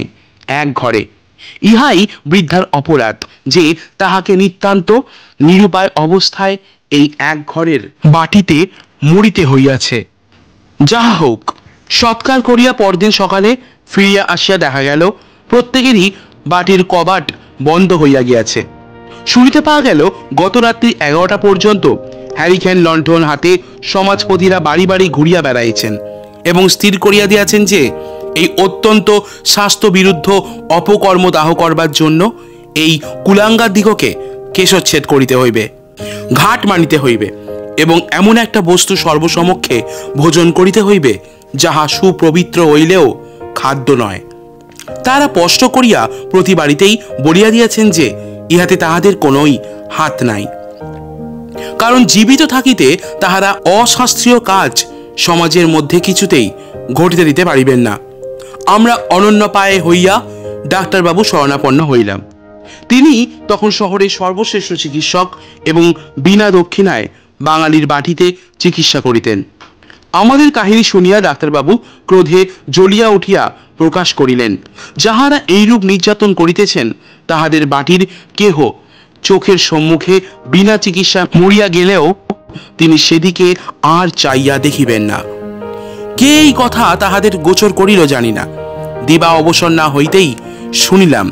এক ঘরে। ইহাই বৃদ্ধার অপরাধ যে তাহাকে নিতান্ত নিরুপায় অবস্থায় এই এক ঘরের বাটিতে মরিতে হইয়াছে। যাহা হোক, সৎকার করিয়া পরদিন সকালে ফিরিয়া আসিয়া দেখা গেল প্রত্যেকেরই বাটির কবাট বন্ধ হইয়া গিয়াছে। শুনিতে পাওয়া গেল গত রাত্রি 11টা পর্যন্ত হ্যারিকেন লণ্ঠন হাতে সমাজপতিরা বাড়ি বাড়ি ঘুরিয়া বেড়াইছেন এবং স্থির করিয়া দিয়াছেন যে এই অত্যন্ত স্বাস্থ্য বিরুদ্ধ অপকর্ম দাহ করবার জন্য এই কুলাঙ্গার দিগকে কেশচ্ছেদ করিতে হইবে, ঘাট মানিতে হইবে এবং এমন একটা বস্তু সর্বসমক্ষে ভোজন করিতে হইবে যাহা সুপবিত্র হইলেও খাদ্য নয়। তারা স্পষ্ট করিয়া প্রতি বাড়িতেই বলিয়া দিয়াছেন যে ইহাতে তাহাদের কোনোই হাত নাই, কারণ জীবিত থাকিতে তাহারা অশাস্ত্রীয় কাজ সমাজের মধ্যে কিছুতেই ঘটিতে দিতে পারিবেন না। আমরা অনন্য পায়ে হইয়া ডাক্তারবাবু শরণাপন্ন হইলাম। তিনি তখন শহরের সর্বশ্রেষ্ঠ চিকিৎসক এবং বিনা দক্ষিণায় বাঙালির বাটিতে চিকিৎসা করিতেন। আমাদের কাহিনী শুনিয়া ডাক্তারবাবু ক্রোধে জ্বলিয়া উঠিয়া প্রকাশ করিলেন, যাহারা এইরূপ নির্যাতন করিতেছেন তাহাদের বাটির কেহ চোখের সম্মুখে বিনা চিকিৎসা মরিয়া গেলেও তিনি সেদিকে আর চাইয়া দেখিবেন না। কে এই কথা তাহাদের গোচর করিল জানি না। দিবা অবসর না হইতেই শুনিলাম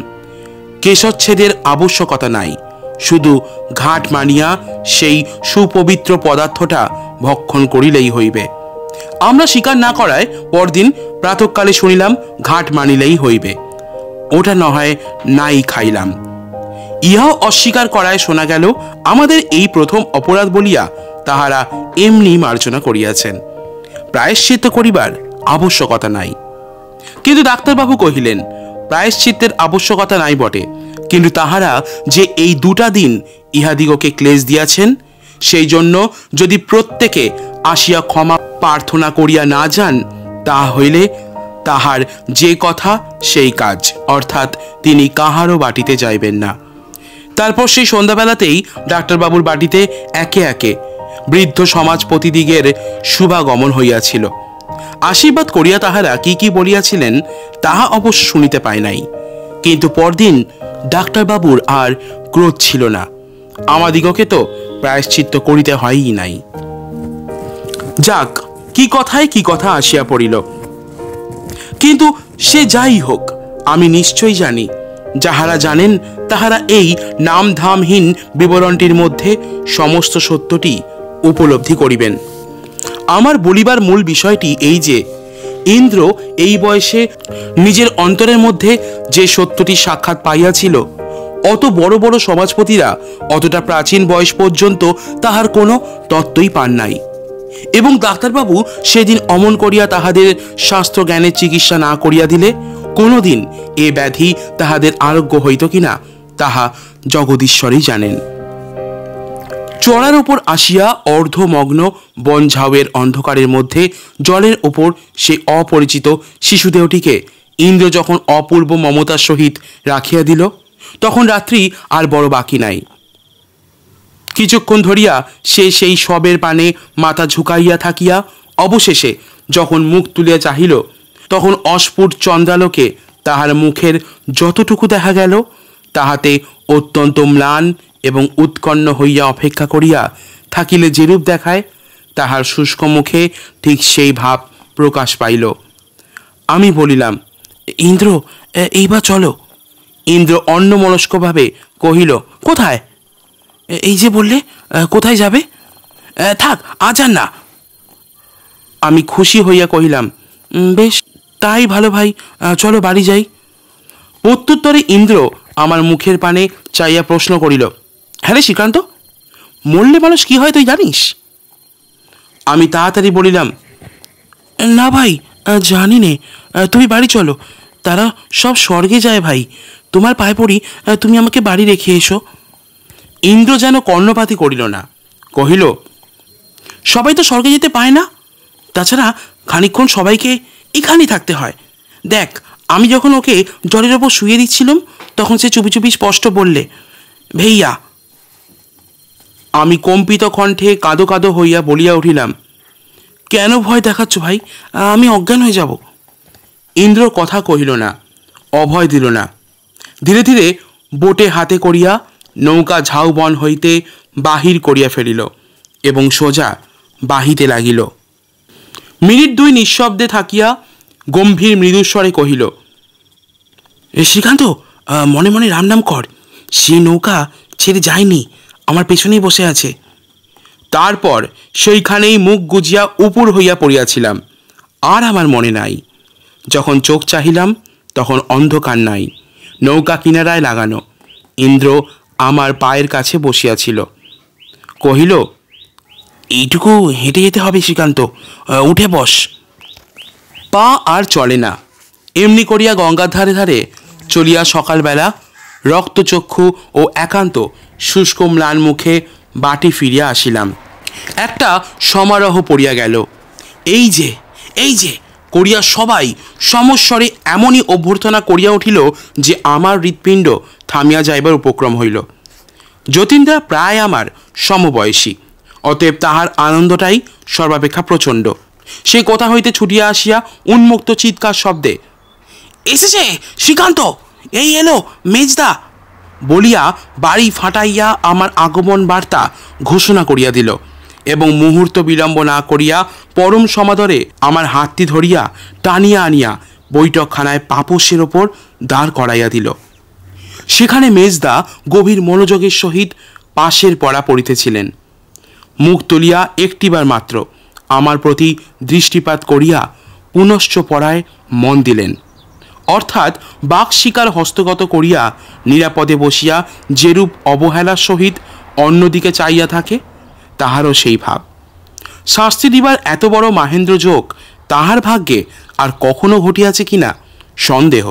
কেশচ্ছেদের আবশ্যকতা নাই, শুধু ঘাট মানিয়া সেই সুপবিত্র পদার্থটা ভক্ষণ করিলেই হইবে। আমরা স্বীকার না করায় পরদিন প্রাতঃকালে শুনিলাম ঘাট মানিলেই হইবে। ওটা নয় নাই খাইলাম। ইহাও অস্বীকার করায় শোনা গেল আমাদের এই প্রথম অপরাধ বলিয়া তাহারা এমনি মার্জনা করিয়াছেন, প্রায়শ্চিত্ত করিবার আবশ্যকতা নাই। কিন্তু ডাক্তারবাবু কহিলেন, প্রায়শ্চিত্তের আবশ্যকতা নাই বটে, কিন্তু তাহারা যে এই 2টা দিন ইহাদিগকে ক্লেশ দিয়াছেন, সেই জন্য যদি প্রত্যেকে আসিয়া ক্ষমা প্রার্থনা করিয়া না যান, তা হইলে তাহার যে কথা সেই কাজ, অর্থাৎ তিনি কাহারও বাটিতে যাইবেন না। তারপর সেই সন্ধ্যাবেলাতেই ডাক্তারবাবুর বাটিতে একে একে বৃদ্ধ সমাজপতিদিগের শুভাগমন হইয়াছিল। আশীর্বাদ করিয়া তাহারা কি কি বলিয়াছিলেন তাহা অবশ্য শুনিতে পাই নাই, কিন্তু পরদিন ডাক্তারবাবুর আর ক্রোধ ছিল না। আমাদিগকে তো প্রায়শ্চিত্ত করিতে হয়ই নাই। যাক, কি কথায় কি কথা আসিয়া পড়িল। কিন্তু সে যাই হোক, আমি নিশ্চয়ই জানি, যাহারা জানেন তাহারা এই নামধামহীন বিবরণটির মধ্যে সমস্ত সত্যটি উপলব্ধি করিবেন। আমার বলিবার মূল বিষয়টি এই যে ইন্দ্র এই বয়সে নিজের অন্তরের মধ্যে যে সত্যটি সাক্ষাৎ পাইয়াছিল, অত বড় বড় সমাজপতিরা অতটা প্রাচীন বয়স পর্যন্ত তাহার কোনো তত্ত্বই পান নাই, এবং ডাক্তারবাবু সেদিন অমন করিয়া তাহাদের শাস্ত্র জ্ঞানের চিকিৎসা না করিয়া দিলে কোনোদিন এ ব্যাধি তাহাদের আরোগ্য হইত কিনা তাহা জগদীশ্বরই জানেন। চড়ার ওপর আসিয়া অর্ধমগ্ন বনঝাউয়ের অন্ধকারের মধ্যে জলের ওপর সে অপরিচিত শিশুদেহটিকে ইন্দ্র যখন অপূর্ব মমতার সহিত রাখিয়া দিল, তখন রাত্রি আর বড় বাকি নাই। কিছুক্ষণ ধরিয়া সে সেই শবের পানে মাথা ঝুঁকাইয়া থাকিয়া অবশেষে যখন মুখ তুলিয়া চাহিল, তখন অস্ফুট চন্দ্রালোকে তাহার মুখের যতটুকু দেখা গেল, তাহাতে অত্যন্ত ম্লান এবং উৎকণ্ঠ হইয়া অপেক্ষা করিয়া থাকিলে যেরূপ দেখায়, তাহার শুষ্ক মুখে ঠিক সেই ভাব প্রকাশ পাইল। আমি বলিলাম, ইন্দ্র, এইবার চলো। ইন্দ্র অন্যমনস্কভাবে কহিল, কোথায়? এই যে বললে, কোথায় যাবে? থাক, আজ আর না। আমি খুশি হইয়া কহিলাম, বেশ, তাই ভালো ভাই, চলো বাড়ি যাই। প্রত্যুত্তরে ইন্দ্র আমার মুখের পানে চাইয়া প্রশ্ন করিল, হ্যাঁ রে শ্রীকান্ত, মরলে মানুষ কি হয় তুই জানিস? আমি তাড়াতাড়ি বলিলাম, না ভাই, জানি নে, তুমি বাড়ি চলো, তারা সব স্বর্গে যায় ভাই, তোমার পায়ে পড়ি, তুমি আমাকে বাড়ি রেখে এসো। ইন্দ্র যেন কর্ণপাতই করিল না, কহিল, সবাই তো স্বর্গে যেতে পায় না, তাছাড়া খানিকক্ষণ সবাইকে এখানেই থাকতে হয়। দেখ, আমি যখন ওকে জলের ওপর শুয়ে দিচ্ছিলাম তখন সে চুপি চুপি স্পষ্ট বললে, ভেইয়া। আমি কম্পিত কণ্ঠে কাঁদো কাঁদো হইয়া বলিয়া উঠিলাম, কেন ভয় দেখাচ্ছ ভাই, আমি অজ্ঞান হয়ে যাব। ইন্দ্র কথা কহিল না, অভয় দিল না। ধীরে ধীরে বোটে হাতে করিয়া নৌকা ঝাউবন হইতে বাহির করিয়া ফেলিল এবং সোজা বাহিতে লাগিল। মিনিট দুই নিঃশব্দে থাকিয়া গম্ভীর মৃদুস্বরে কহিল, শ্রীকান্ত, মনে মনে রাম নাম কর, সে নৌকা ছেড়ে যায়নি, আমার পেছনেই বসে আছে। তারপর সেইখানেই মুখ গুজিয়া উপুর হইয়া পড়িয়াছিলাম, আর আমার মনে নাই। যখন চোখ চাহিলাম তখন অন্ধকার নাই, নৌকা কিনারায় লাগানো। ইন্দ্র আমার পায়ের কাছে বসিয়াছিল, কহিল, এইটুকু হেঁটে যেতে হবে শ্রীকান্ত, উঠে বস। পা আর চলে না, এমনি করিয়া গঙ্গার ধারে ধারে চলিয়া সকালবেলা রক্তচক্ষু ও একান্ত শুষ্ক ম্লান মুখে বাটি ফিরিয়া আসিলাম। একটা সমারোহ পড়িয়া গেল। এই যে এই যে করিয়া সবাই সমস্বরে এমনই অভ্যর্থনা করিয়া উঠিল যে আমার হৃৎপিণ্ড থামিয়া যাইবার উপক্রম হইল। যতীন্দ্রা প্রায় আমার সমবয়সী, অতএব তাহার আনন্দটাই সর্বাপেক্ষা প্রচণ্ড। সেই কোথা হইতে ছুটিয়া আসিয়া উন্মুক্ত চিৎকার শব্দে, এসেছে শ্রীকান্ত, এই এলো মেজদা, বলিয়া বাড়ি ফাটাইয়া আমার আগমন বার্তা ঘোষণা করিয়া দিল এবং মুহূর্ত বিলম্ব না করিয়া পরম সমাদরে আমার হাতটি ধরিয়া টানিয়া আনিয়া বৈঠকখানায় পাপোশের ওপর দাঁড় করাইয়া দিল। সেখানে মেজদা গভীর মনোযোগের সহিত পাশের পড়া পড়িতেছিলেন। মুখ তুলিয়া একটিবার মাত্র আমার প্রতি দৃষ্টিপাত করিয়া পুনশ্চ পড়ায় মন দিলেন, অর্থাৎ বাক শিকার হস্তগত করিয়া নিরাপদে বসিয়া যেরূপ অবহেলার সহিত অন্যদিকে চাইয়া থাকে, তাহারও সেই ভাব। শাস্তি দিবার এত বড় মাহেন্দ্র যোগ তাহার ভাগ্যে আর কখনো ঘটিয়াছে কিনা সন্দেহ।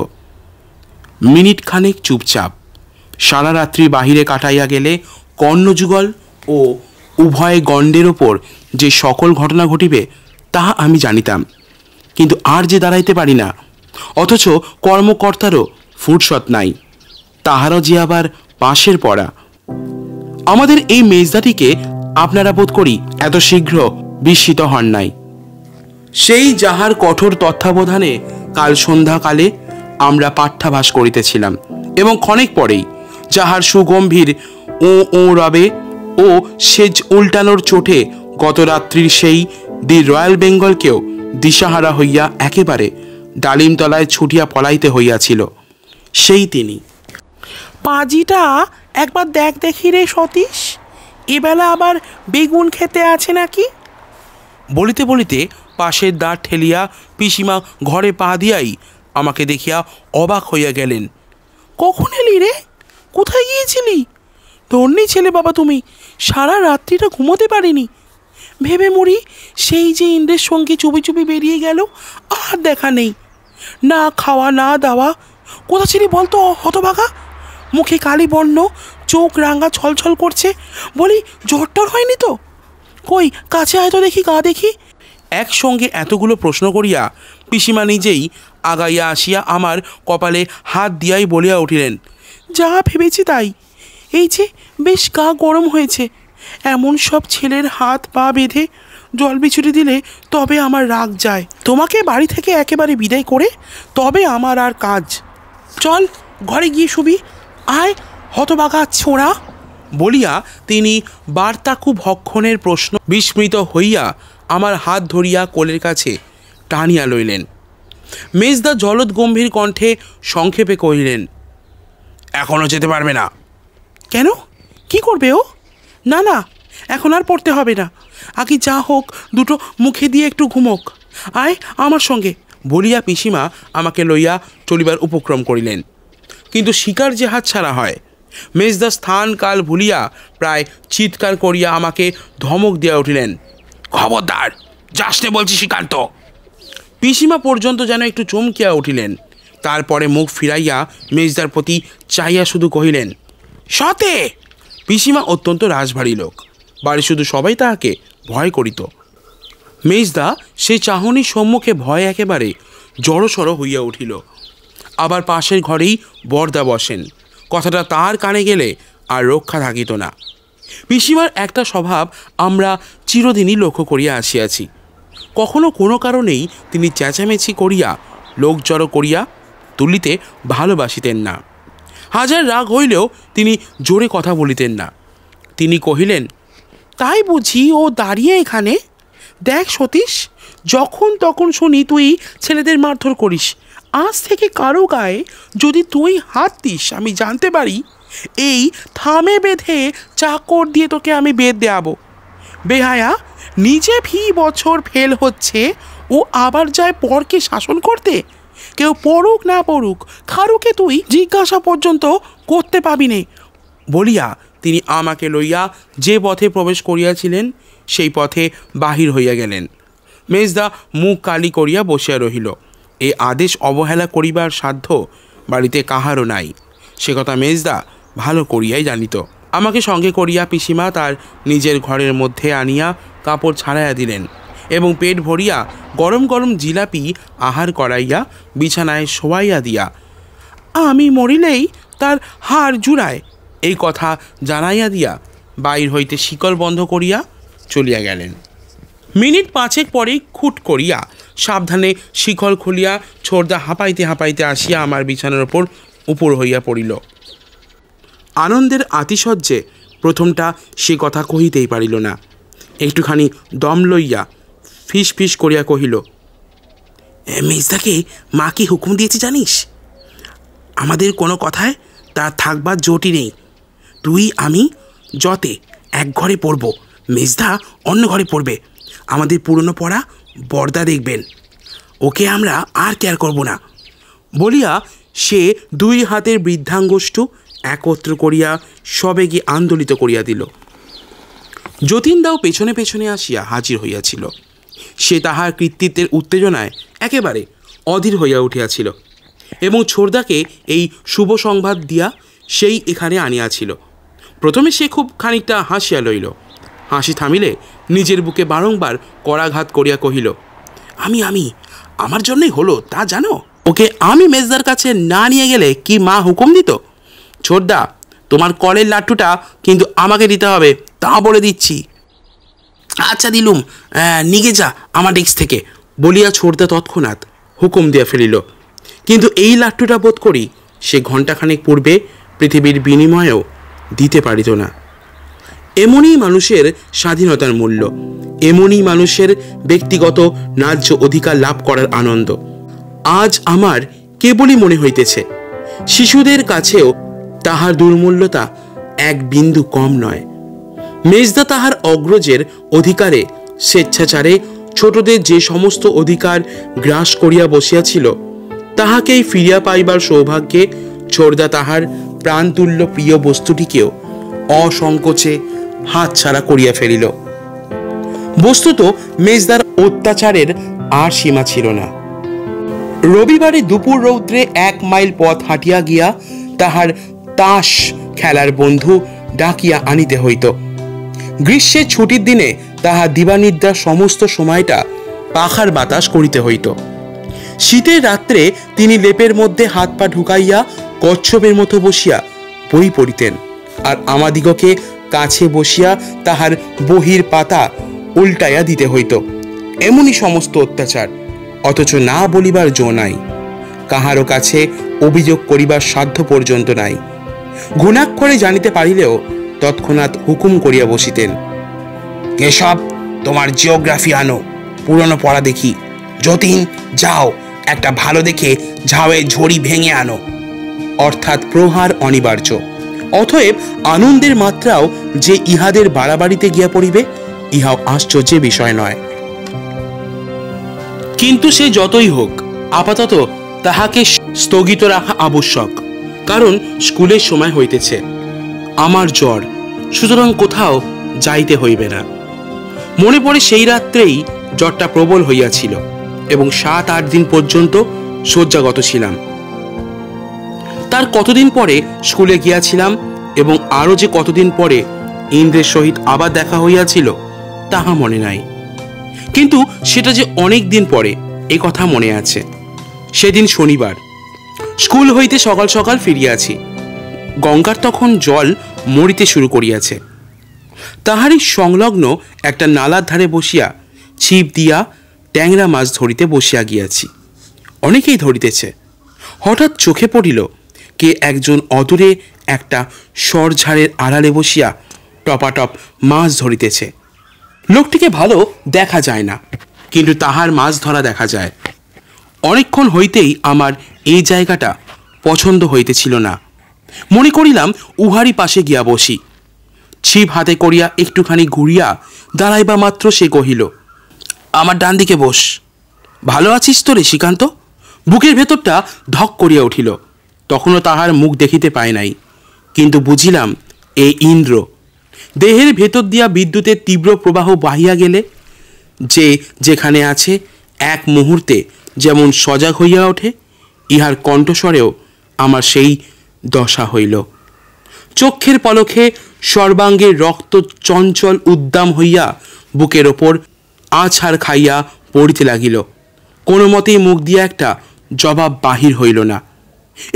মিনিট খানেক চুপচাপ, সারা রাত্রি বাহিরে কাটাইয়া গেলে কর্ণযুগল ও উভয় গণ্ডের ওপর যে সকল ঘটনা ঘটিবে তাহা আমি জানিতাম, কিন্তু আর যে দাঁড়াইতে পারি না, অথচ কর্মকর্তারও ফুরসত নাই, তাহারও যে আবার পাশের পড়া। আমাদের এই মেজদাটিকে আপনারা বোধ করি এত শীঘ্র বিস্মিত হন নাই। সেই যাহার কঠোর তত্ত্বাবধানে কাল সন্ধ্যাকালে আমরা পাঠ্যাভাস করিতেছিলাম এবং ক্ষণেক পরেই যাহার সুগম্ভীর ও ও রবে ও সেজ উল্টানোর চোটে গত রাত্রির সেই দি রয়্যাল বেঙ্গলকেও দিশাহারা হইয়া একেবারে ডালিমতলায় ছুটিয়া পলাইতে হইয়াছিল, সেই তিনি। পাজিটা একবার দেখ দেখি রে সতীশ, এবেলা আবার বেগুন খেতে আছে নাকি? বলিতে বলিতে পাশের দ্বার ঠেলিয়া পিসিমা ঘরে পা দিয়াই আমাকে দেখিয়া অবাক হইয়া গেলেন। কখন এলি রে? কোথায় গিয়েছিলি? ধন্যি ছেলে বাবা তুমি, সারা রাত্রিটা ঘুমোতে পারিনি। ভেবে মরি সেই যে ইন্দ্রের সঙ্গে চুপি চুপি বেরিয়ে গেল, আর দেখা নেই, না খাওয়া না দাওয়া। কোথা ছিলি বলতো হতভাগা? মুখে কালি বর্ণ, চোখ রাঙা ছলছল করছে, বলি জ্বর টর হয়নি তো? কই কাছে আয় তো দেখি, গা দেখি। একসঙ্গে এতগুলো প্রশ্ন করিয়া পিসিমা নিজেই আগাইয়া আসিয়া আমার কপালে হাত দিয়াই বলিয়া উঠিলেন, যা ভেবেছি তাই। এই যে বেশ গা গরম হয়েছে, এমন সব ছেলের হাত পা বেঁধে জল বিছুটি দিলে তবে আমার রাগ যায়। তোমাকে বাড়ি থেকে একেবারে বিদায় করে তবে আমার আর কাজ। চল ঘরে গিয়ে শুবি, আয় হতবাগা ছোঁড়া। বলিয়া তিনি বার্তাকু ভক্ষণের প্রশ্ন বিস্মৃত হইয়া আমার হাত ধরিয়া কোলের কাছে টানিয়া লইলেন। মেজদা জলদ গম্ভীর কণ্ঠে সংক্ষেপে কহিলেন, এখনো যেতে পারবে না। কেন, কি করবে ও? না না, এখন আর পড়তে হবে না, আগে যা হোক দুটো মুখে দিয়ে একটু ঘুমোক, আয় আমার সঙ্গে। বলিয়া পিসিমা আমাকে লইয়া চলিবার উপক্রম করিলেন। কিন্তু শিকার যে হাত ছাড়া হয়। মেজদা স্থান কাল ভুলিয়া প্রায় চিৎকার করিয়া আমাকে ধমক দিয়া উঠিলেন, খবরদার, যাসনে বলছি শ্রীকান্ত। পিসিমা পর্যন্ত যেন একটু চমকিয়া উঠিলেন। তারপরে মুখ ফিরাইয়া মেজদার প্রতি চাইয়া শুধু কহিলেন, সতে। পিসিমা অত্যন্ত রাজভারী লোক, বাড়ি শুধু সবাই তাহাকে ভয় করিত। মেজদা সেই চাহনির সম্মুখে ভয় একেবারে জড়সড় হইয়া উঠিল। আবার পাশের ঘরেই বরদা বসেন। কথাটা তার কানে গেলে আর রক্ষা থাকিত না। পিসিমার একটা স্বভাব আমরা চিরদিনই লক্ষ্য করিয়া আসিয়াছি। কখনো কোনো কারণেই তিনি চেঁচামেচি করিয়া লোক জড়ো করিয়া তুলিতে ভালোবাসিতেন না। হাজার রাগ হইলেও তিনি জোরে কথা বলিতেন না। তিনি কহিলেন, তাই বুঝি ও দাঁড়িয়ে এখানে? দেখ সতীশ, যখন তখন শুনি তুই ছেলেদের মারধর করিস। আজ থেকে কারো গায়ে যদি তুই হাত দিস, আমি জানতে পারি এই থামে বেঁধে চাকর দিয়ে তোকে আমি বেদ দেয়াবো। বেহায়া, নিজে বছর ফেল হচ্ছে, ও আবার যায় পরকে শাসন করতে। কেউ পড়ুক না পড়ুক, কারুকে তুই জিজ্ঞাসা পর্যন্ত করতে পাবি নে বলিয়া তিনি আমাকে লইয়া যে পথে প্রবেশ করিয়াছিলেন সেই পথে বাহির হইয়া গেলেন। মেজদা মুখ কালি করিয়া বসিয়া রহিল। এ আদেশ অবহেলা করিবার সাধ্য বাড়িতে কাহারও নাই, সে কথা মেজদা ভালো করিয়াই জানিত। আমাকে সঙ্গে করিয়া পিসিমা তার নিজের ঘরের মধ্যে আনিয়া কাপড় ছাড়াইয়া দিলেন এবং পেট ভরিয়া গরম গরম জিলাপি আহার করাইয়া বিছানায় শোয়াইয়া দিয়া আমি মরিলেই তার হাড় জুড়ায় এই কথা জানাইয়া দিয়া বাইর হইতে শিকল বন্ধ করিয়া চলিয়া গেলেন। মিনিট পাঁচেক পরেই খুট করিয়া সাবধানে শিকল খুলিয়া ছোড়দা হাঁপাইতে হাঁপাইতে আসিয়া আমার বিছানার ওপর উপর হইয়া পড়িল। আনন্দের আতিশয্যে প্রথমটা সে কথা কহিতেই পারিল না। একটুখানি দম লইয়া ফিস ফিস করিয়া কহিল, মেজদাকে মা কি হুকুম দিয়েছে জানিস? আমাদের কোনো কথায় তার থাকবার জোটই নেই। তুই আমি যতে এক ঘরে পড়ব, মেজদা অন্য ঘরে পড়বে। আমাদের পুরনো পড়া বরদা দেখবেন, ওকে আমরা আর কেয়ার করব না বলিয়া সে দুই হাতের বৃদ্ধাঙ্গুষ্ঠ একত্র করিয়া সবেগে আন্দোলিত করিয়া দিল। যতীনদাও পেছনে পেছনে আসিয়া হাজির হইয়াছিল। সে তাহার কৃতিত্বের উত্তেজনায় একেবারে অধীর হইয়া উঠিয়াছিল এবং ছোড়দাকে এই শুভ সংবাদ দিয়া সেই এখানে আনিয়াছিল। প্রথমে সে খুব খানিকটা হাসিয়া লইল। হাসি থামিলে নিজের বুকে বারংবার করাঘাত করিয়া কহিল, আমি আমার জন্যই হলো তা জানো? ওকে আমি মেজদার কাছে না নিয়ে গেলে কি মা হুকুম দিত? ছোড়দা, তোমার কলের লাট্টুটা কিন্তু আমাকে দিতে হবে, তা বলে দিচ্ছি। আচ্ছা দিলুম, নিগে যা আমার ডেস্ক থেকে বলিয়া ছোড়দা তৎক্ষণাৎ হুকুম দিয়া ফেলিল। কিন্তু এই লাট্টুটা বোধ করি সে ঘণ্টাখানেক পূর্বে পৃথিবীর বিনিময়েও দিতে পারিত না। এমনই মানুষের স্বাধীনতার মূল্য, এমনই মানুষের ব্যক্তিগত ন্যায্য অধিকার লাভ করার আনন্দ। আজ আমার কেবলই মনে হইতেছে শিশুদের কাছেও তাহার দুর্মূল্যতা এক বিন্দু কম নয়। মেজদা তাহার অগ্রজের অধিকারে স্বেচ্ছাচারে ছোটদের যে সমস্ত অধিকার গ্রাস করিয়া বসিয়াছিল তাহাকেই ফিরিয়া পাইবার সৌভাগ্যে ছোড়দা তাহার প্রাণতুল্য প্রিয় বস্তুটিকেও অসংকোচে হাতছাড়া করিয়া ফেলিল। বস্তুত মেজদার অত্যাচারের আর সীমা ছিল না। রবিবারে দুপুর রৌদ্রে 1 মাইল পথ হাঁটিয়া গিয়া তাহার তাস খেলার বন্ধু ডাকিয়া আনিতে হইত। গ্রীষ্মের ছুটির দিনে তাহা দিবানিদ্রার সমস্ত সময়টা পাখার বাতাস করিতে হইত। শীতের রাত্রে তিনি লেপের মধ্যে হাত পা ঢুকাইয়া কচ্ছপের মতো বসিয়া বই পড়িতেন, আর আমাদিগকে কাছে বসিয়া তাহার বহির পাতা উল্টাইয়া দিতে হইত। এমনই সমস্ত অত্যাচার, অথচ না বলিবার জো নাই, কাহারও কাছে অভিযোগ করিবার সাধ্য পর্যন্ত নাই। ঘুণাক্ষরে জানিতে পারিলেও তৎক্ষণাৎ হুকুম করিয়া বসিতেন, কেশব তোমার জিওগ্রাফি আনো, পুরনো পড়া দেখি। যতীন যাও, একটা ভালো দেখে ঝাউয়ের ঝড়ি ভেঙে আনো। অর্থাৎ প্রহার অনিবার্য। অতএব আনন্দের মাত্রাও যে ইহাদের বাড়াবাড়িতে গিয়া পড়িবে, ইহাও আশ্চর্যের বিষয় নয়। কিন্তু সে যতই হোক, আপাতত তাহাকে স্থগিত রাখা আবশ্যক, কারণ স্কুলের সময় হইতেছে। আমার জ্বর, সুতরাং কোথাও যাইতে হইবে না। মনে পড়ে সেই রাত্রেই জ্বরটা প্রবল হইয়াছিল এবং 7-8 দিন পর্যন্ত শয্যাগত ছিলাম। তার কতদিন পরে স্কুলে গিয়াছিলাম এবং আরও যে কতদিন পরে ইন্দ্রের সহিত আবার দেখা হইয়াছিল তাহা মনে নাই, কিন্তু সেটা যে অনেক দিন পরে এ কথা মনে আছে। সেদিন শনিবার, স্কুল হইতে সকাল সকাল ফিরিয়াছি। গঙ্গার তখন জল মরিতে শুরু করিয়াছে। তাহারই সংলগ্ন একটা নালার ধারে বসিয়া ছিপ দিয়া ট্যাংরা মাছ ধরিতে বসিয়া গিয়াছি। অনেকেই ধরিতেছে। হঠাৎ চোখে পড়িল কে একজন অদূরে একটা সরঝাড়ের আড়ালে বসিয়া টপাটপ মাছ ধরিতেছে। লোকটিকে ভালো দেখা যায় না, কিন্তু তাহার মাছ ধরা দেখা যায়। অনেকক্ষণ হইতেই আমার এই জায়গাটা পছন্দ হইতেছিল না। মনে করিলাম উহারই পাশে গিয়া বসি। ছিপ হাতে করিয়া একটুখানি ঘুরিয়া দাঁড়াইবা মাত্র সে কহিল, আমার ডান দিকে বস। ভালো আছিস তো রে শ্রীকান্ত? বুকের ভেতরটা ধক করিয়া উঠিল। তখনও তাহার মুখ দেখিতে পাই নাই, কিন্তু বুঝিলাম এই ইন্দ্র। দেহের ভেতর দিয়া বিদ্যুতের তীব্র প্রবাহ বাহিয়া গেলে যে যেখানে আছে এক মুহূর্তে যেমন সজাগ হইয়া ওঠে, ইহার কণ্ঠস্বরেও আমার সেই দশা হইল। চক্ষের পলকে সর্বাঙ্গে রক্ত চঞ্চল উদ্দাম হইয়া বুকের ওপর আছাড় খাইয়া পড়িতে লাগিল। কোনো মতেই মুখ দিয়া একটা জবাব বাহির হইল না।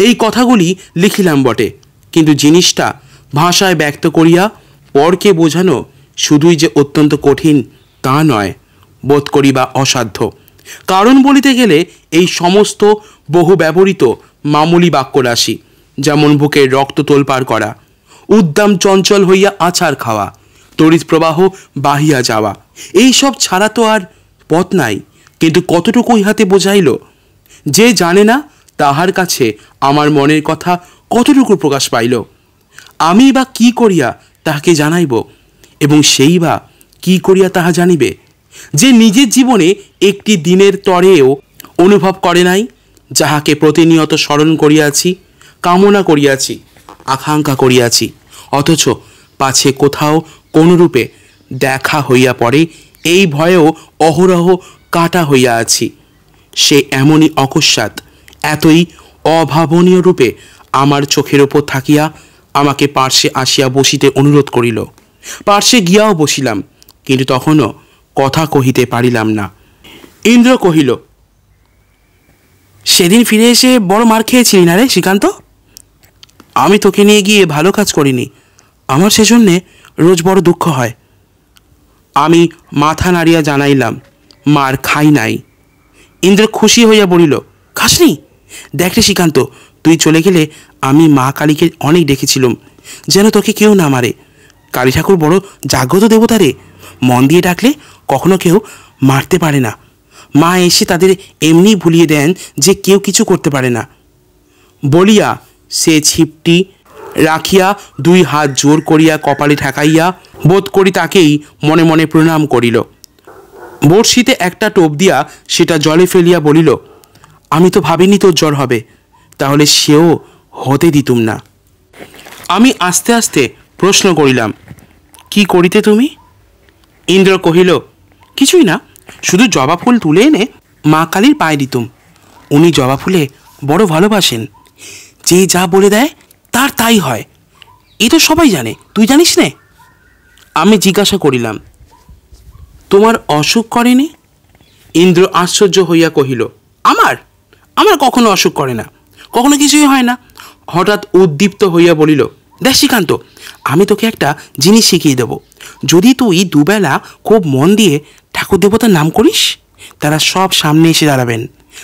এই কথাগুলি লিখিলাম বটে, কিন্তু জিনিসটা ভাষায় ব্যক্ত করিয়া পরকে বোঝানো শুধুই যে অত্যন্ত কঠিন তা নয়, বোধ করিবা অসাধ্য। কারণ বলিতে গেলে এই সমস্ত বহু ব্যবহৃত মামুলি বাক্যরাশি, যেমন বুকের রক্ত তোলপাড় করা, উদ্দাম চঞ্চল হইয়া আছাড় খাওয়া, তড়িৎ প্রবাহ বাহিয়া যাওয়া, এই সব ছাড়া তো আর পথ নাই। কিন্তু কতটুকু ইহাতে বোঝাইল? যে জানে না তাহার কাছে আমার মনের কথা কতটুকু প্রকাশ পাইল? আমি বা কি করিয়া তাহাকে জানাইব, এবং সেই বা কি করিয়া তাহা জানিবে, যে নিজের জীবনে একটি দিনের তরেও অনুভব করে নাই, যাহাকে প্রতিনিয়ত স্মরণ করিয়াছি, কামনা করিয়াছি, আকাঙ্ক্ষা করিয়াছি, অথচ পাছে কোথাও কোনরূপে দেখা হইয়া পড়ে এই ভয়েও অহরহ কাটা হইয়া আছি। সে এমনই অকস্মাৎ, এতই অভাবনীয় রূপে আমার চোখের ওপর থাকিয়া আমাকে পার্শ্বে আসিয়া বসিতে অনুরোধ করিল। পার্শ্বে গিয়াও বসিলাম, কিন্তু তখনও কথা কহিতে পারিলাম না। ইন্দ্র কহিল, সেদিন ফিরে এসে বড় মার খেয়েছিলি না রে শ্রীকান্ত? আমি তোকে নিয়ে গিয়ে ভালো কাজ করিনি, আমার সেজন্যে রোজ বড় দুঃখ হয়। আমি মাথা নাড়িয়া জানাইলাম, মার খাই নাই। ইন্দ্র খুশি হইয়া বলিল, খাসনি? দেখ রে শ্রীকান্ত, তুই চলে গেলে আমি মা কালীকে অনেক ডেকেছিলাম যেন তোকে কেউ না মারে। কালী ঠাকুর বড় জাগ্রত দেবতা রে, মন দিয়ে ডাকলে কখনো কেউ মারতে পারে না। মা এসে তাদের এমনি ভুলিয়ে দেন যে কেউ কিছু করতে পারে না। বলিয়া সে ছিপটি রাখিয়া 2 হাত জোর করিয়া কপালে ঠেকাইয়া বোধ করি তাকেই মনে মনে প্রণাম করিল। বড়শিতে একটা টোপ দিয়া সেটা জলে ফেলিয়া বলিল, আমি তো ভাবিনি তোর জ্বর হবে, তাহলে সেও হতে দিতুম না। আমি আস্তে আস্তে প্রশ্ন করিলাম, কি করিতে তুমি? ইন্দ্র কহিল, কিছুই না, শুধু জবা ফুল তুলে এনে মা কালীর পায়ে দিতুম। উনি জবা ফুলে বড় ভালোবাসেন, যে যা বলে দেয় তার তাই হয়, এ তো সবাই জানে, তুই জানিস নে? আমি জিজ্ঞাসা করিলাম, তোমার অসুখ করেনি? ইন্দ্র আশ্চর্য হইয়া কহিল, আমার আমার কখনো অসুখ করে না, কখনো কিছুই হয় না। হঠাৎ উদ্দীপ্ত হইয়া বলিল, দেখ শ্রীকান্ত, আমি তোকে একটা জিনিস শিখিয়ে দেব। যদি তুই দুবেলা খুব মন দিয়ে ঠাকুর দেবতার নাম করিস, তারা সব সামনে এসে দাঁড়াবেন,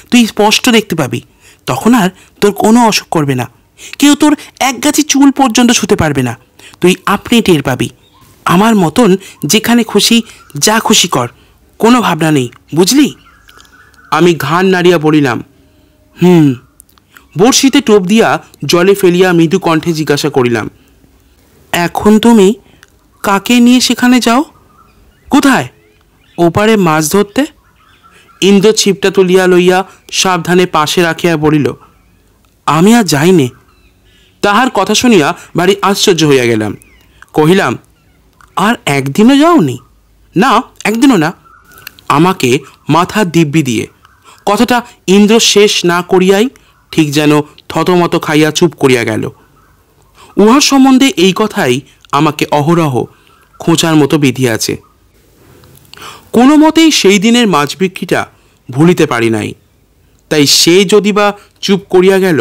তুই স্পষ্ট দেখতে পাবি। তখন আর তোর কোনো অসুখ করবে না, কেউ তোর এক গাছি চুল পর্যন্ত ছুঁতে পারবে না, তুই আপনি টের পাবি। আমার মতন যেখানে খুশি যা খুশি কর, কোনো ভাবনা নেই, বুঝলি? আমি ঘাড় নাড়িয়া বলিলাম, বড়শিতে টোপ দিয়া জলে ফেলিয়া মৃদু কণ্ঠে জিজ্ঞাসা করিলাম, এখন তুমি কাকে নিয়ে সেখানে যাও? কোথায়? ওপারে মাছ ধরতে। ইন্দ্র ছিপটা তুলিয়া লইয়া সাবধানে পাশে রাখিয়া বলিল, আমি আর যাইনে। তাহার কথা শুনিয়া ভারী আশ্চর্য হইয়া গেলাম। কহিলাম, আর একদিনও যাওনি? না, একদিনও না। আমাকে মাথার দিব্যি দিয়ে কথাটা ইন্দ্র শেষ না করিয়াই ঠিক যেন থতমত খাইয়া চুপ করিয়া গেল। উহার সম্বন্ধে এই কথাই আমাকে অহরহ খোঁচার মতো বিধিয়াছে। কোনো মতেই সেই দিনের মাছ বিক্রিটা ভুলিতে পারি নাই। তাই সে যদি বা চুপ করিয়া গেল,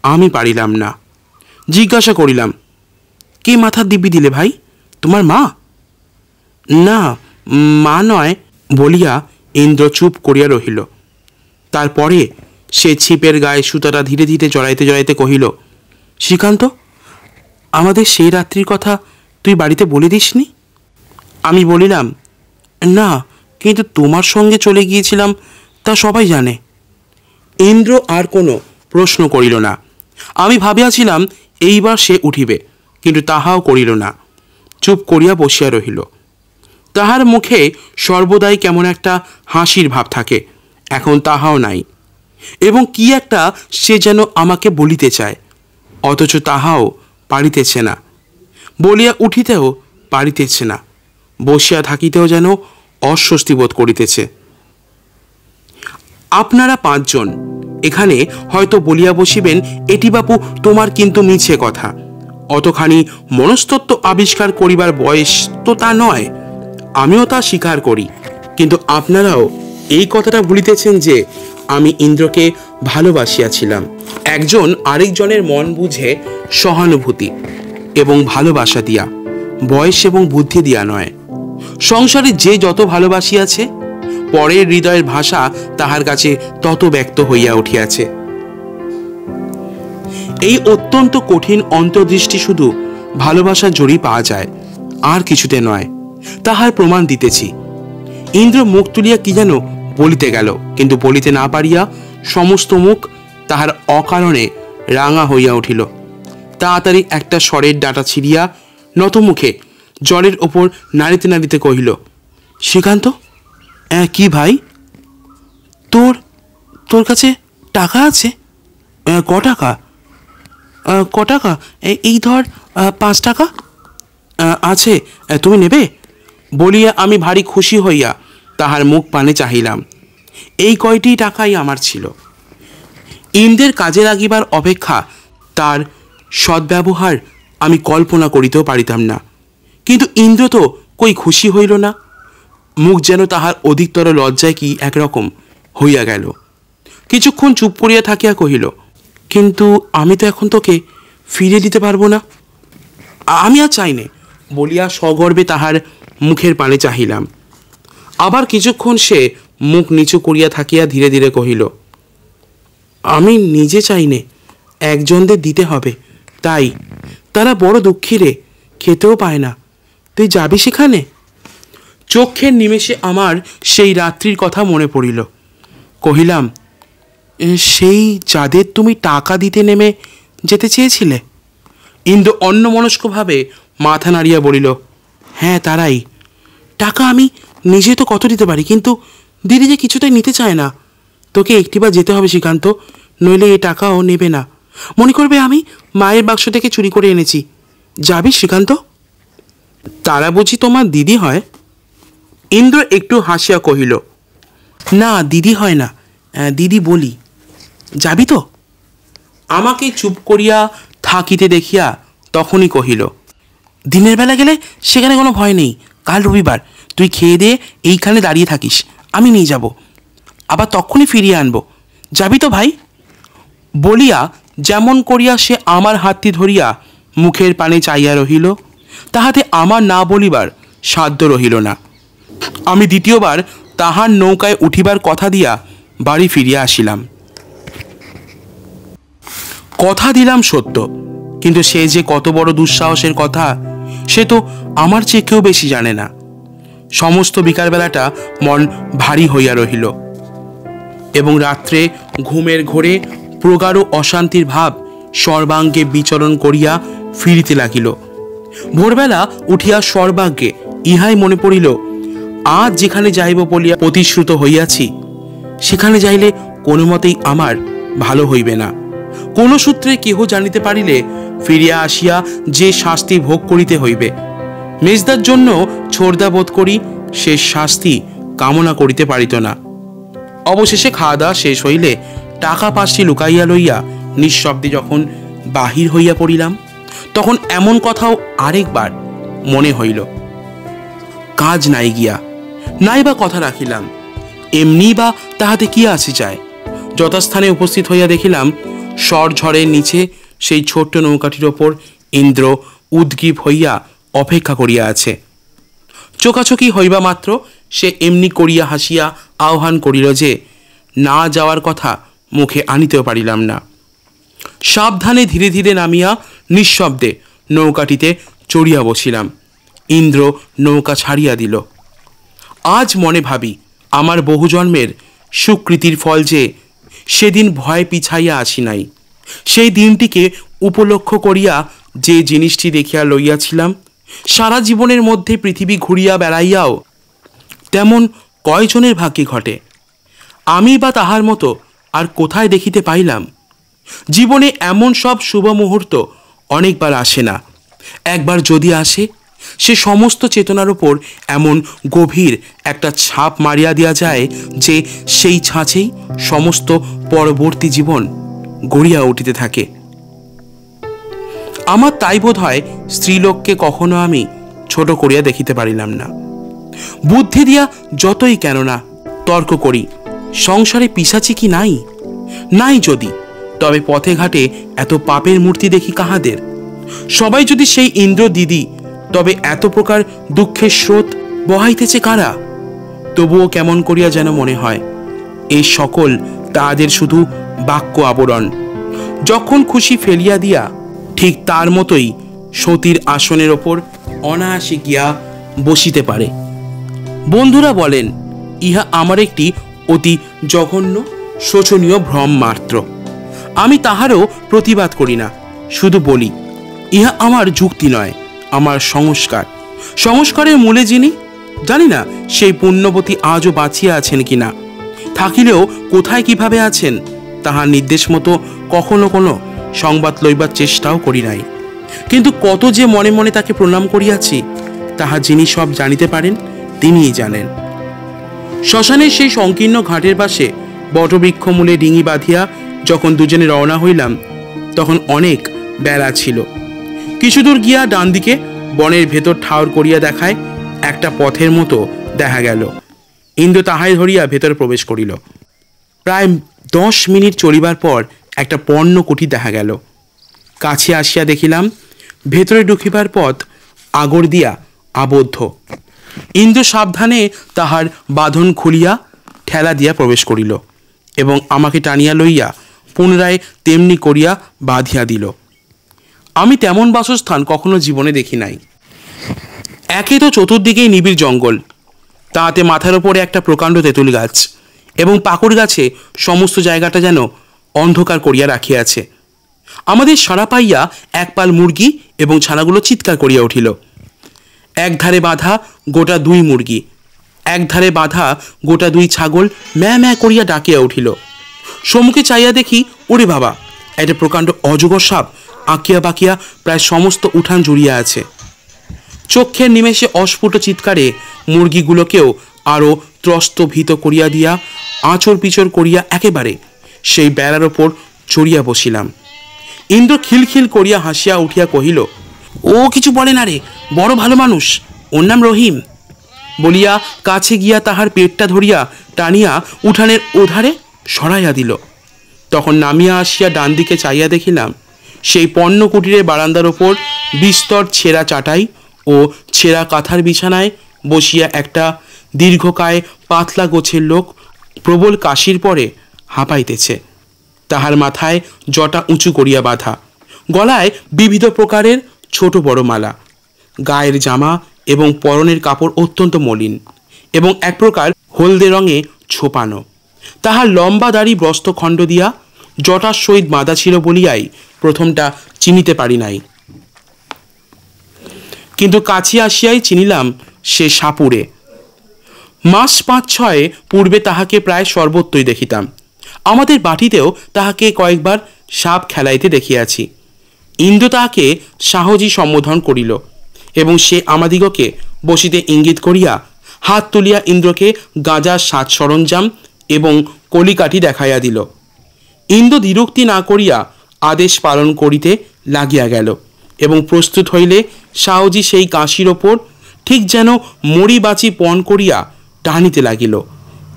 আমি পারিলাম না। জিজ্ঞাসা করিলাম, কে মাথার দিব্যি দিলে ভাই? তোমার মা? না, মা নয় বলিয়া ইন্দ্র চুপ করিয়া রহিল। তারপরে সে ছিপের গায়ে সুতাটা ধীরে ধীরে জড়াইতে জড়াইতে কহিল, শ্রীকান্ত, আমাদের সেই রাত্রির কথা তুই বাড়িতে বলে দিসনি? আমি বলিলাম, না, কিন্তু তোমার সঙ্গে চলে গিয়েছিলাম তা সবাই জানে। ইন্দ্র আর কোনো প্রশ্ন করিল না। আমি ভাবিয়াছিলাম এইবার সে উঠিবে, কিন্তু তাহাও করিল না। চুপ করিয়া বসিয়া রহিল। তাহার মুখে সর্বদাই কেমন একটা হাসির ভাব থাকে, এখন তাহাও নাই। এবং কি একটা সে যেন আমাকে বলিতে চায়, অথচ তাহাও পারিতেছে না। বলিয়া উঠিতেও পারিতেছে না, বসিয়া থাকিতেও যেন অস্বস্তি বোধ করিতেছে। আপনারা 5 জন এখানে হয়তো বলিয়া বসিবেন, এটি বাপু তোমার কিন্তু মিছে কথা, অতখানি মনস্তত্ত্ব আবিষ্কার করিবার বয়স তো তা নয়। আমিও তা স্বীকার করি, কিন্তু আপনারাও এই কথাটা ভুলিতেছেন যে আমি ইন্দ্রকে ভালোবাসিয়াছিলাম। একজন আরেকজনের মন বুঝে সহানুভূতি এবং ভালোবাসা দিয়া, বয়স এবং বুদ্ধি দিয়া নয়। সংসারে যে যত ভালোবাসিয়াছে, পরের হৃদয়ের ভাষা তাহার কাছে তত ব্যক্ত হইয়া উঠিয়াছে। এই অত্যন্ত কঠিন অন্তর্দৃষ্টি শুধু ভালোবাসার জোরেই পাওয়া যায়, আর কিছুতে নয়। তাহার প্রমাণ দিতেছি। ইন্দ্র মুখ তুলিয়া কি যেন বলিতে গেল, কিন্তু বলিতে না পারিয়া সমস্ত মুখ তাহার অকারণে রাঙা হইয়া উঠিল। তাড়াতাড়ি একটা স্বরের ডাঁটা ছিঁড়িয়া নতমুখে জলের ওপর নাড়িতে নাড়িতে কহিল, শ্রীকান্ত, কি ভাই, তোর কাছে টাকা আছে? ক টাকা? ক টাকা? এই ধর 5 টাকা আছে, তুমি নেবে? বলিয়া আমি ভারী খুশি হইয়া তাহার মুখ পানে চাহিলাম। এই কয়টি টাকাই আমার ছিল। ইন্দ্রের কাজে লাগিবার অপেক্ষা তার সদ্ব্যবহার আমি কল্পনা করিতেও পারিতাম না। কিন্তু ইন্দ্র তো কই খুশি হইল না। মুখ যেন তাহার অধিকতর লজ্জায় কি একরকম হইয়া গেল। কিছুক্ষণ চুপ করিয়া থাকিয়া কহিল, কিন্তু আমি তো এখন তোকে ফিরে দিতে পারবো না। আমি আর চাই নে বলিয়া সগর্বে তাহার মুখের পানে চাহিলাম। আবার কিছুক্ষণ সে মুখ নিচু করিয়া থাকিয়া ধীরে ধীরে কহিল, আমি নিজে চাই নে, একজনদের দিতে হবে, তাই তারা বড় দুঃখী রে, খেতেও পায় না। তুই যাবি সেখানে? চোখের নিমেষে আমার সেই রাত্রির কথা মনে পড়িল। কহিলাম, সেই যাদের তুমি টাকা দিতে নেমে যেতে চেয়েছিলে? ইন্দ্র অন্যমনস্কভাবে মাথা নাড়িয়া বলিল, হ্যাঁ, তারাই। টাকা আমি নিজে তো কত দিতে পারি, কিন্তু দিদি যে কিছুটাই নিতে চায় না। তোকে একটিবার যেতে হবে শ্রীকান্ত, নইলে এই টাকাও নেবে না। মনে করবে আমি মায়ের বাক্স থেকে চুরি করে এনেছি। যাবি শ্রীকান্ত? তারা বুঝি তোমার দিদি হয়? ইন্দ্র একটু হাসিয়া কহিল, না, দিদি হয় না, দিদি বলি। যাবি তো? আমাকে চুপ করিয়া থাকিতে দেখিয়া তখনই কহিল, দিনের বেলা গেলে সেখানে কোনো ভয় নেই। কাল রবিবার, তুই খেয়ে দিয়ে এইখানে দাঁড়িয়ে থাকিস, আমি নিয়ে যাব, আবার তখনই ফিরিয়ে আনবো। যাবি তো ভাই? বলিয়া যেমন করিয়া সে আমার হাতটি ধরিয়া মুখের পানে চাইয়া রহিল, তাহাতে আমার না বলিবার সাধ্য রহিল না। আমি দ্বিতীয়বার তাহার নৌকায় উঠিবার কথা দিয়া বাড়ি ফিরিয়া আসিলাম। কথা দিলাম সত্য, কিন্তু সে যে কত বড় দুঃসাহসের কথা সে তো আমার চেয়ে কেউ বেশি জানে না। সমস্ত বিকালবেলাটা মন ভারী হইয়া রহিল এবং রাত্রে ঘুমের ঘোরে প্রগাঢ় অশান্তির ভাব সর্বাঙ্গে বিচরণ করিয়া ফিরিতে লাগিল। ভোরবেলা উঠিয়া সর্বাঙ্গে ইহাই মনে পড়িল, আজ যেখানে যাইব বলিয়া প্রতিশ্রুত হইয়াছি, সেখানে যাইলে কোনো মতেই আমার ভালো হইবে না। কোন সূত্রে কেহ জানিতে পারিলে ফিরিয়া আসিয়া যে শাস্তি ভোগ করিতে হইবে। মেজদার জন্য ছোড়দা বোধ করি, শেষ শাস্তি কামনা করিতে পারিত না। অবশেষে খাওয়া দাওয়া শেষ হইলে টাকা 5টি লুকাইয়া লইয়া নিঃশব্দে যখন বাহির হইয়া পড়িলাম, তখন এমন কথাও আরেকবার মনে হইল। কাজ নাই গিয়া নাই বা কথা রাখিলাম, এমনি বা তাহাতে কি আসি যায়। যথাস্থানে উপস্থিত হইয়া দেখিলাম স্বর ঝড়ের নিচে সেই ছোট্ট নৌকাটির ওপর ইন্দ্র উদ্গ্রীব হইয়া অপেক্ষা করিয়া আছে। চোখাচোখি হইবা মাত্র সে এমনি করিয়া হাসিয়া আহ্বান করিল যে না যাওয়ার কথা মুখে আনিতেও পারিলাম না। সাবধানে ধীরে ধীরে নামিয়া নিঃশব্দে নৌকাটিতে চড়িয়া বসিলাম। ইন্দ্র নৌকা ছাড়িয়া দিল। আজ মনে ভাবি আমার বহু জন্মের সুকৃতির ফল যে সেদিন ভয় পিছাইয়া আসি নাই। সেই দিনটিকে উপলক্ষ করিয়া যে জিনিসটি দেখিয়া লইয়াছিলাম, সারা জীবনের মধ্যে পৃথিবী ঘুরিয়া বেড়াইয়াও তেমন কয়জনের ভাগ্যে ঘটে। আমি বা তাহার মতো আর কোথায় দেখিতে পাইলাম? জীবনে এমন সব শুভ মুহূর্ত অনেকবার আসে না। একবার যদি আসে, সে সমস্ত চেতনার ওপর এমন গভীর একটা ছাপ মারিয়া দেওয়া যায় যে সেই ছাঁচেই সমস্ত পরবর্তী জীবন গড়িয়া উঠিতে থাকে। আমার তাই বোধ হয় স্ত্রীলোককে কখনো আমি ছোট করিয়া দেখিতে পারিলাম না। বুদ্ধি দিয়া যতই কেন না তর্ক করি, সংসারে পিশাচি কি নাই? নাই যদি, তবে পথে ঘাটে এত পাপের মূর্তি দেখি কাহাদের? সবাই যদি সেই ইন্দ্র দিদি, তবে এত প্রকার দুঃখের স্রোত বহাইতেছে কারা? তবুও কেমন করিয়া যেন মনে হয় এই সকল তাদের শুধু বাক্য আবরণ, যখন খুশি ফেলিয়া দিয়া ঠিক তার মতোই সতীর আসনের ওপর অনায়াসে গিয়া বসিতে পারে। বন্ধুরা বলেন ইহা আমার একটি অতি জঘন্য শোচনীয় ভ্রম মাত্র। আমি তাহারও প্রতিবাদ করি না, শুধু বলি ইহা আমার যুক্তি নয়, আমার সংস্কার। সংস্কারের মূলে যিনি, জানি না সেই পুণ্যবতী আজও বাঁচিয়া আছেন কিনা, থাকিলেও কোথায় কিভাবে আছেন তাহার নির্দেশ মতো কখনো কোনো সংবাদ লইবার চেষ্টাও করি নাই। কিন্তু কত যে মনে মনে তাকে প্রণাম করিয়াছি তাহা যিনি সব জানিতে পারেন তিনিই জানেন। শ্মশানের সেই সংকীর্ণ ঘাটের পাশে বটবৃক্ষ মূলে ডিঙি বাঁধিয়া যখন দুজনে রওনা হইলাম, তখন অনেক বেলা ছিল। কিছুদূর গিয়া ডান দিকে বনের ভেতর ঠাউর করিয়া দেখায় একটা পথের মতো দেখা গেল। ইন্দ্র তাহাই ধরিয়া ভেতরে প্রবেশ করিল। প্রায় 10 মিনিট চলিবার পর একটা পর্ণ কুঠি দেখা গেল। কাছে আসিয়া দেখিলাম ভেতরে ঢুকিবার পথ আগর দিয়া আবদ্ধ। ইন্দ্র সাবধানে তাহার বাঁধন খুলিয়া ঠেলা দিয়া প্রবেশ করিল এবং আমাকে টানিয়া লইয়া পুনরায় তেমনি করিয়া বাঁধিয়া দিল। আমি তেমন বাসস্থান কখনো জীবনে দেখি নাই। একে তো চতুর্দিকেই নিবিড় জঙ্গল, তাহাতে মাথার ওপরে একটা প্রকাণ্ড তেঁতুল গাছ এবং পাকুড় গাছে সমস্ত জায়গাটা যেন অন্ধকার করিয়া রাখিয়াছে। আমাদের সাড়া পাইয়া একপাল মুরগি এবং ছানাগুলো চিৎকার করিয়া উঠিল। একধারে বাঁধা গোটা 2 মুরগি, একধারে বাঁধা গোটা 2 ছাগল ম্যা ম্যা করিয়া ডাকিয়া উঠিল। সম্মুখে চাইয়া দেখি, ওরে বাবা, একটা প্রকাণ্ড অজগর সাপ আঁকিয়া বাঁকিয়া প্রায় সমস্ত উঠান জুড়িয়া আছে। চক্ষের নিমেষে অস্ফুট চিৎকারে মুরগিগুলোকেও আরও ত্রস্ত ভীত করিয়া দিয়া আঁচড় পিচড় করিয়া একেবারে সেই বেড়ার ওপর চড়িয়া বসিলাম। ইন্দ্র খিলখিল করিয়া হাসিয়া উঠিয়া কহিল, ও কিছু বলে না রে, বড় ভালো মানুষ, ওর নাম রহিম, বলিয়া কাছে গিয়া তাহার পেটটা ধরিয়া টানিয়া উঠানের ওধারে সরাইয়া দিল। তখন নামিয়া আসিয়া ডান দিকে চাইয়া দেখিলাম সেই পণ্য কুটিরের বারান্দার ওপর বিস্তর ছেঁড়া চাটাই ও ছেঁড়া কাঁথার বিছানায় বসিয়া একটা দীর্ঘকায় পাতলা গোছের লোক প্রবল কাশির পরে হাঁপাইতেছে। তাহার মাথায় জটা উঁচু করিয়া বাঁধা, গলায় বিবিধ প্রকারের ছোট বড় মালা, গায়ের জামা এবং পরনের কাপড় অত্যন্ত মলিন এবং এক প্রকার হলদে রঙে ছোপানো। তাহার লম্বা দাড়ি ব্রস্তখণ্ড দিয়া জটার সহিত বাঁধা ছিল বলিয়াই প্রথমটা চিনিতে পারি নাই, কিন্তু কাছে আসিয়াই চিনিলাম সে সাপুড়ে। মাস 5-6 পূর্বে তাহাকে প্রায় সর্বত্রই দেখিতাম। আমাদের বাটিতেও তাহাকে কয়েকবার সাপ খেলাইতে দেখিয়াছি। ইন্দ্র তাহাকে সাহজি সম্বোধন করিল এবং সে আমাদিগকে বসিতে ইঙ্গিত করিয়া হাত তুলিয়া ইন্দ্রকে গাঁজার সাজ সরঞ্জাম এবং কলিকাঠি দেখাইয়া দিল। ইন্দ্র দ্বিরুক্তি না করিয়া আদেশ পালন করিতে লাগিয়া গেল এবং প্রস্তুত হইলে সাহজি সেই কাশির ওপর ঠিক যেন মরি বাঁচি পণ করিয়া টানিতে লাগিল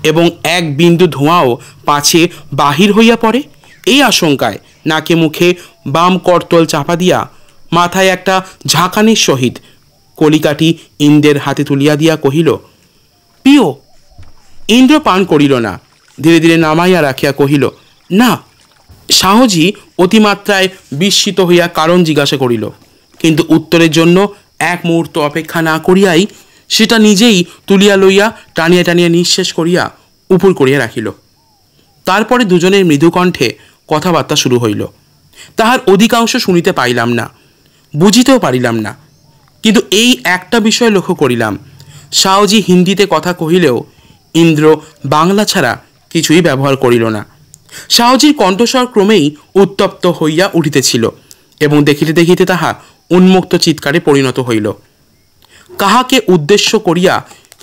এবং এক বিন্দু ধোঁয়াও পাছে বাহির হইয়া পড়ে এই আশঙ্কায় নাকে মুখে বাম করতল চাপা দিয়া মাথায় একটা ঝাঁকানির সহিত কলিকাটি ইন্দ্রের হাতে তুলিয়া দিয়া কহিল, পিও। ইন্দ্র পান করিল না, ধীরে ধীরে নামাইয়া রাখিয়া কহিল, না। সাহজি অতিমাত্রায় বিস্মিত হইয়া কারণ জিজ্ঞাসা করিল, কিন্তু উত্তরের জন্য এক মুহূর্ত অপেক্ষা না করিয়াই সেটা নিজেই তুলিয়া লইয়া টানিয়া টানিয়া নিঃশেষ করিয়া উপর করিয়া রাখিল। তারপরে দুজনের মৃদুকণ্ঠে কথাবার্তা শুরু হইল। তাহার অধিকাংশ শুনিতে পাইলাম না, বুঝিতেও পারিলাম না, কিন্তু এই একটা বিষয় লক্ষ্য করিলাম, সাহজি হিন্দিতে কথা কহিলেও ইন্দ্র বাংলা ছাড়া কিছুই ব্যবহার করিল না। সাহজির কণ্ঠস্বর ক্রমেই উত্তপ্ত হইয়া উঠিতেছিল এবং দেখিতে দেখিতে তাহা উন্মুক্ত চিৎকারে পরিণত হইল। কাহাকে উদ্দেশ্য করিয়া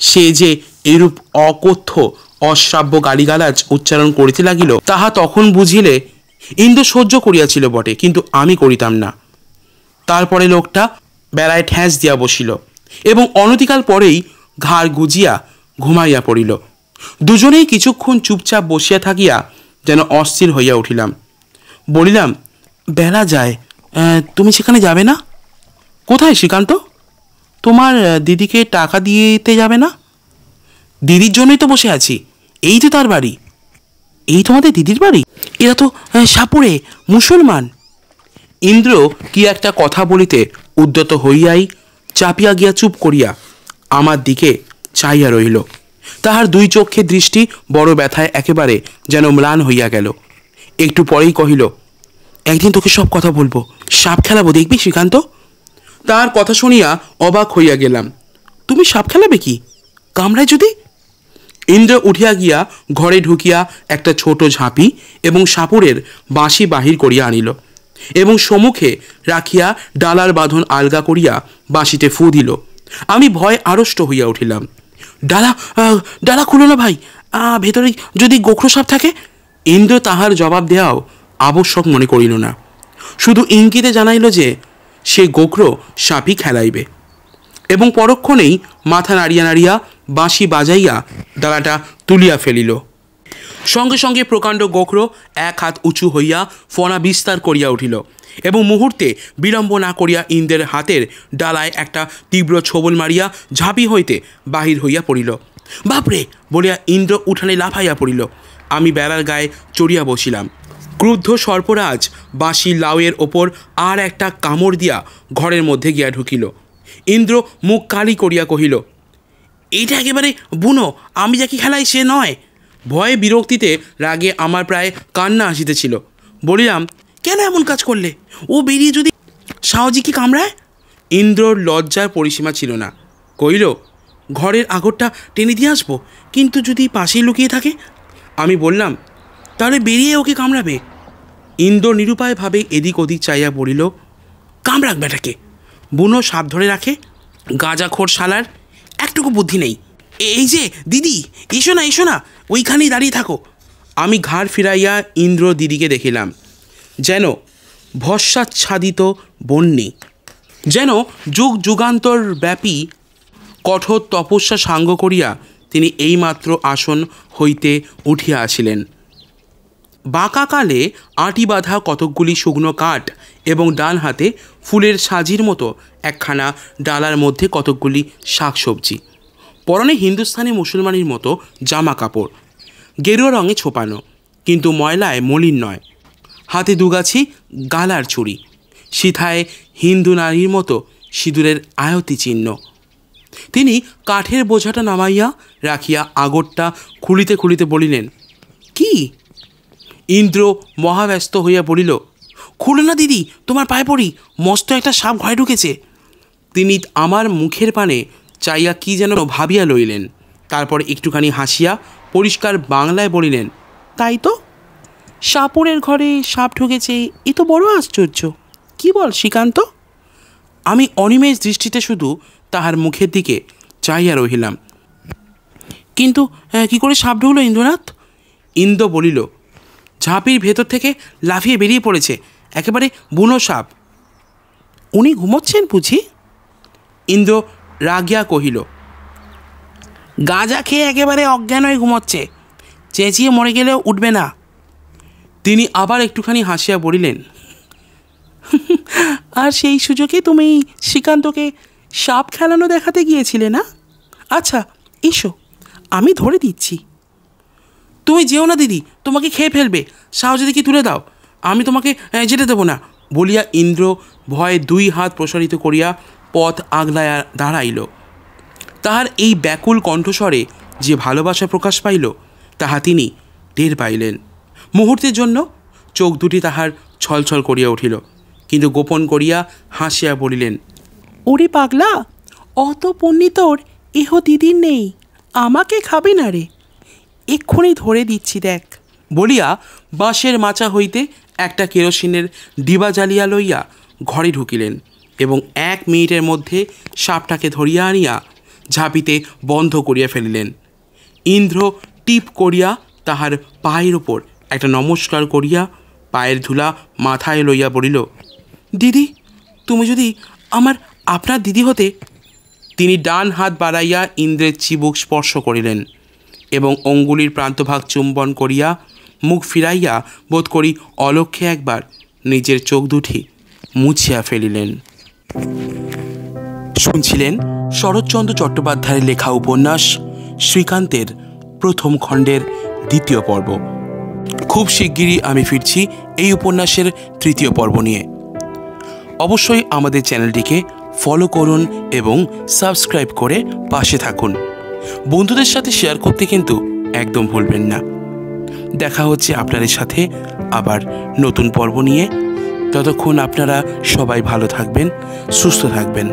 সে যে এরূপ অকথ্য অশ্রাব্য গালিগালাজ উচ্চারণ করিতে লাগিল তাহা তখন বুঝিলে ইন্দ্র সহ্য করিয়াছিল বটে, কিন্তু আমি করিতাম না। তারপরে লোকটা বেড়ায় ঠ্যাঁস দিয়া বসিল এবং অনতিকাল পরেই ঘাড় গুজিয়া ঘুমাইয়া পড়িল। দুজনেই কিছুক্ষণ চুপচাপ বসিয়া থাকিয়া যেন অস্থির হইয়া উঠিলাম। বলিলাম, বেলা যায়, তুমি সেখানে যাবে না? কোথায় শ্রীকান্ত? তোমার দিদিকে টাকা দিতে যাবে না? দিদির জন্যই তো বসে আছি, এই তো তার বাড়ি। এই তোমাদের দিদির বাড়ি? এরা তো সাপুড়ে মুসলমান। ইন্দ্র কি একটা কথা বলিতে উদ্যত হইয়াই চাপিয়া গিয়া চুপ করিয়া আমার দিকে চাইয়া রহিল। তাহার দুই চক্ষে দৃষ্টি বড় ব্যথায় একেবারে যেন ম্লান হইয়া গেল। একটু পরেই কহিল, একদিন তোকে সব কথা বলবো, সাপ খেলাবো, দেখবি শ্রীকান্ত। তার কথা শুনিয়া অবাক হইয়া গেলাম। তুমি সাপ খেলাবে কি? কামড়ায় যদি? ইন্দ্র উঠিয়া গিয়া ঘরে ঢুকিয়া একটা ছোট ঝাঁপি এবং সাপুরের বাঁশি বাহির করিয়া আনিল এবং সম্মুখে রাখিয়া ডালার বাঁধন আলগা করিয়া বাঁশিতে ফু দিল। আমি ভয়ে আড়ষ্ট হইয়া উঠিলাম। ডালা ডালা খুলো না ভাই, ভেতরে যদি গোখরো সাপ থাকে। ইন্দ্র তাহার জবাব দেওয়াও আবশ্যক মনে করিল না, শুধু ইঙ্গিতে জানাইল যে সে গোখরো সাপই খেলাইবে এবং পরক্ষণেই মাথা নাড়িয়া নাড়িয়া বাঁশি বাজাইয়া ডালাটা তুলিয়া ফেলিল। সঙ্গে সঙ্গে প্রকাণ্ড গোখরো এক হাত উঁচু হইয়া ফণা বিস্তার করিয়া উঠিল এবং মুহূর্তে বিলম্ব না করিয়া ইন্দ্রের হাতের ডালায় একটা তীব্র ছোবল মারিয়া ঝাঁপি হইতে বাহির হইয়া পড়িল। বাপরে বলিয়া ইন্দ্র উঠানে লাফাইয়া পড়িল। আমি বেড়ার গায়ে চড়িয়া বসিলাম। ক্রুদ্ধ সর্পরাজ বাঁশির লাউয়ের ওপর আর একটা কামড় দিয়া ঘরের মধ্যে গিয়া ঢুকিল। ইন্দ্র মুখ কালি করিয়া কহিল, এইটা একেবারে বুনো, আমি যাকে খেলাই সে নয়। ভয়ে বিরক্তিতে রাগে আমার প্রায় কান্না আসিতেছিল। বলিলাম, কেন এমন কাজ করলে? ও বেরিয়ে যদি সাহজিকে কামড়ায়? ইন্দ্রর লজ্জার পরিসীমা ছিল না। কহিল, ঘরের আগরটা টেনে দিয়ে আসবো, কিন্তু যদি পাশেই লুকিয়ে থাকে? আমি বললাম, তাহলে বেরিয়ে ওকে কামড়াবে। ইন্দ্র নিরুপায়ভাবে এদিক ওদিক চাইয়া পড়িল। কামড়াক বেটাকে, বুনো সাপ ধরে রাখে, গাঁজাখোর শালার, একটুকু বুদ্ধি নেই। এই যে দিদি, এসো না এসো না, ওইখানেই দাঁড়িয়ে থাকো। আমি ঘাড় ফিরাইয়া ইন্দ্র দিদিকে দেখিলাম, যেন ভস্মাচ্ছাদিত বন্যী, যেন যুগ যুগান্তর ব্যাপী কঠোর তপস্যা সাঙ্গ করিয়া তিনি এইমাত্র আসন হইতে উঠিয়া আসিলেন। বাঁকা কালে আঁটি বাঁধা কতকগুলি শুকনো কাঠ এবং ডান হাতে ফুলের সাজির মতো একখানা ডালার মধ্যে কতকগুলি শাকসবজি। পরনে হিন্দুস্তানি মুসলমানের মতো জামা কাপড়, গেরুয়া রঙে ছোপানো, কিন্তু ময়লায় মলিন নয়। হাতে দুগাছি গালার চুড়ি, সিথায় হিন্দু নারীর মতো সিঁদুরের আয়তি চিহ্ন। তিনি কাঠের বোঝাটা নামাইয়া রাখিয়া আগরটা খুলিতে খুলিতে বলিলেন, কি? ইন্দ্র মহাব্যস্ত হইয়া বলিল, খুলো না দিদি, তোমার পায়ে পড়ি, মস্ত একটা সাপ ঘরে ঢুকেছে। তিনি আমার মুখের পানে চাইয়া কি যেন ভাবিয়া লইলেন, তারপর একটুখানি হাসিয়া পরিষ্কার বাংলায় বলিলেন, তাই তো, সাপুরের ঘরে সাপ ঢুকেছে, এ তো বড় আশ্চর্য। কি বল শ্রীকান্ত? আমি অনিমেষ দৃষ্টিতে শুধু তাহার মুখের দিকে চাইয়া রহিলাম। কিন্তু কি করে সাপ ঢুকলো ইন্দ্রনাথ? ইন্দ্র বলিল, ঝাঁপির ভেতর থেকে লাফিয়ে বেরিয়ে পড়েছে একেবারে বুনো সাপ। উনি ঘুমোচ্ছেন বুঝি? ইন্দ্র রাগিয়া কহিল, গাঁজা খেয়ে একেবারে অজ্ঞান হয়ে ঘুমোচ্ছে, চেঁচিয়ে মরে গেলেও উঠবে না। তিনি আবার একটুখানি হাসিয়া বলিলেন, আর সেই সুযোগে তুমি শ্রীকান্তকে সাপ খেলানো দেখাতে গিয়েছিলে না? আচ্ছা এসো, আমি ধরে দিচ্ছি। তুমি যেও না দিদি, তোমাকে খেয়ে ফেলবে, সাহস দেখি তুলে দাও, আমি তোমাকে যেতে দেবো না বলিয়া ইন্দ্র ভয়ে 2 হাত প্রসারিত করিয়া পথ আগলায়া দাঁড়াইল। তাহার এই ব্যাকুল কণ্ঠস্বরে যে ভালোবাসা প্রকাশ পাইল তাহা তিনি টের পাইলেন। মুহূর্তের জন্য চোখ দুটি তাহার ছলছল করিয়া উঠিল, কিন্তু গোপন করিয়া হাসিয়া বলিলেন, ওরে পাগলা, অত পণ্যি তোর এহ দিদির নেই, আমাকে খাবে না রে, এক্ষুনি ধরে দিচ্ছি দেখ। বলিয়া বাঁশের মাচা হইতে একটা কেরোসিনের ডিবা জ্বালিয়া লইয়া ঘরে ঢুকিলেন এবং 1 মিনিটের মধ্যে সাপটাকে ধরিয়া আনিয়া ঝাঁপিতে বন্ধ করিয়া ফেলিলেন। ইন্দ্র টিপ করিয়া তাহার পায়ের ওপর একটা নমস্কার করিয়া পায়ের ধুলা মাথায় লইয়া বলিল, দিদি, তুমি যদি আপনার দিদি হতে। তিনি ডান হাত বাড়াইয়া ইন্দ্রের চিবুক স্পর্শ করিলেন এবং অঙ্গুলির প্রান্তভাগ চুম্বন করিয়া মুখ ফিরাইয়া বোধ করি অলক্ষ্যে একবার নিজের চোখ দুটি মুছিয়া ফেলিলেন। শুনছিলেন শরৎচন্দ্র চট্টোপাধ্যায়ের লেখা উপন্যাস শ্রীকান্তের প্রথম খণ্ডের 2য় পর্ব। খুব শিগগিরই আমি ফিরছি এই উপন্যাসের 3য় পর্ব নিয়ে। অবশ্যই আমাদের চ্যানেলটিকে ফলো করুন এবং সাবস্ক্রাইব করে পাশে থাকুন। বন্ধুদের সাথে শেয়ার করতে কিন্তু একদম ভুলবেন না। দেখা হচ্ছে আপনাদের সাথে আবার নতুন পর্ব নিয়ে। ততক্ষণ আপনারা সবাই ভালো থাকবেন, সুস্থ থাকবেন।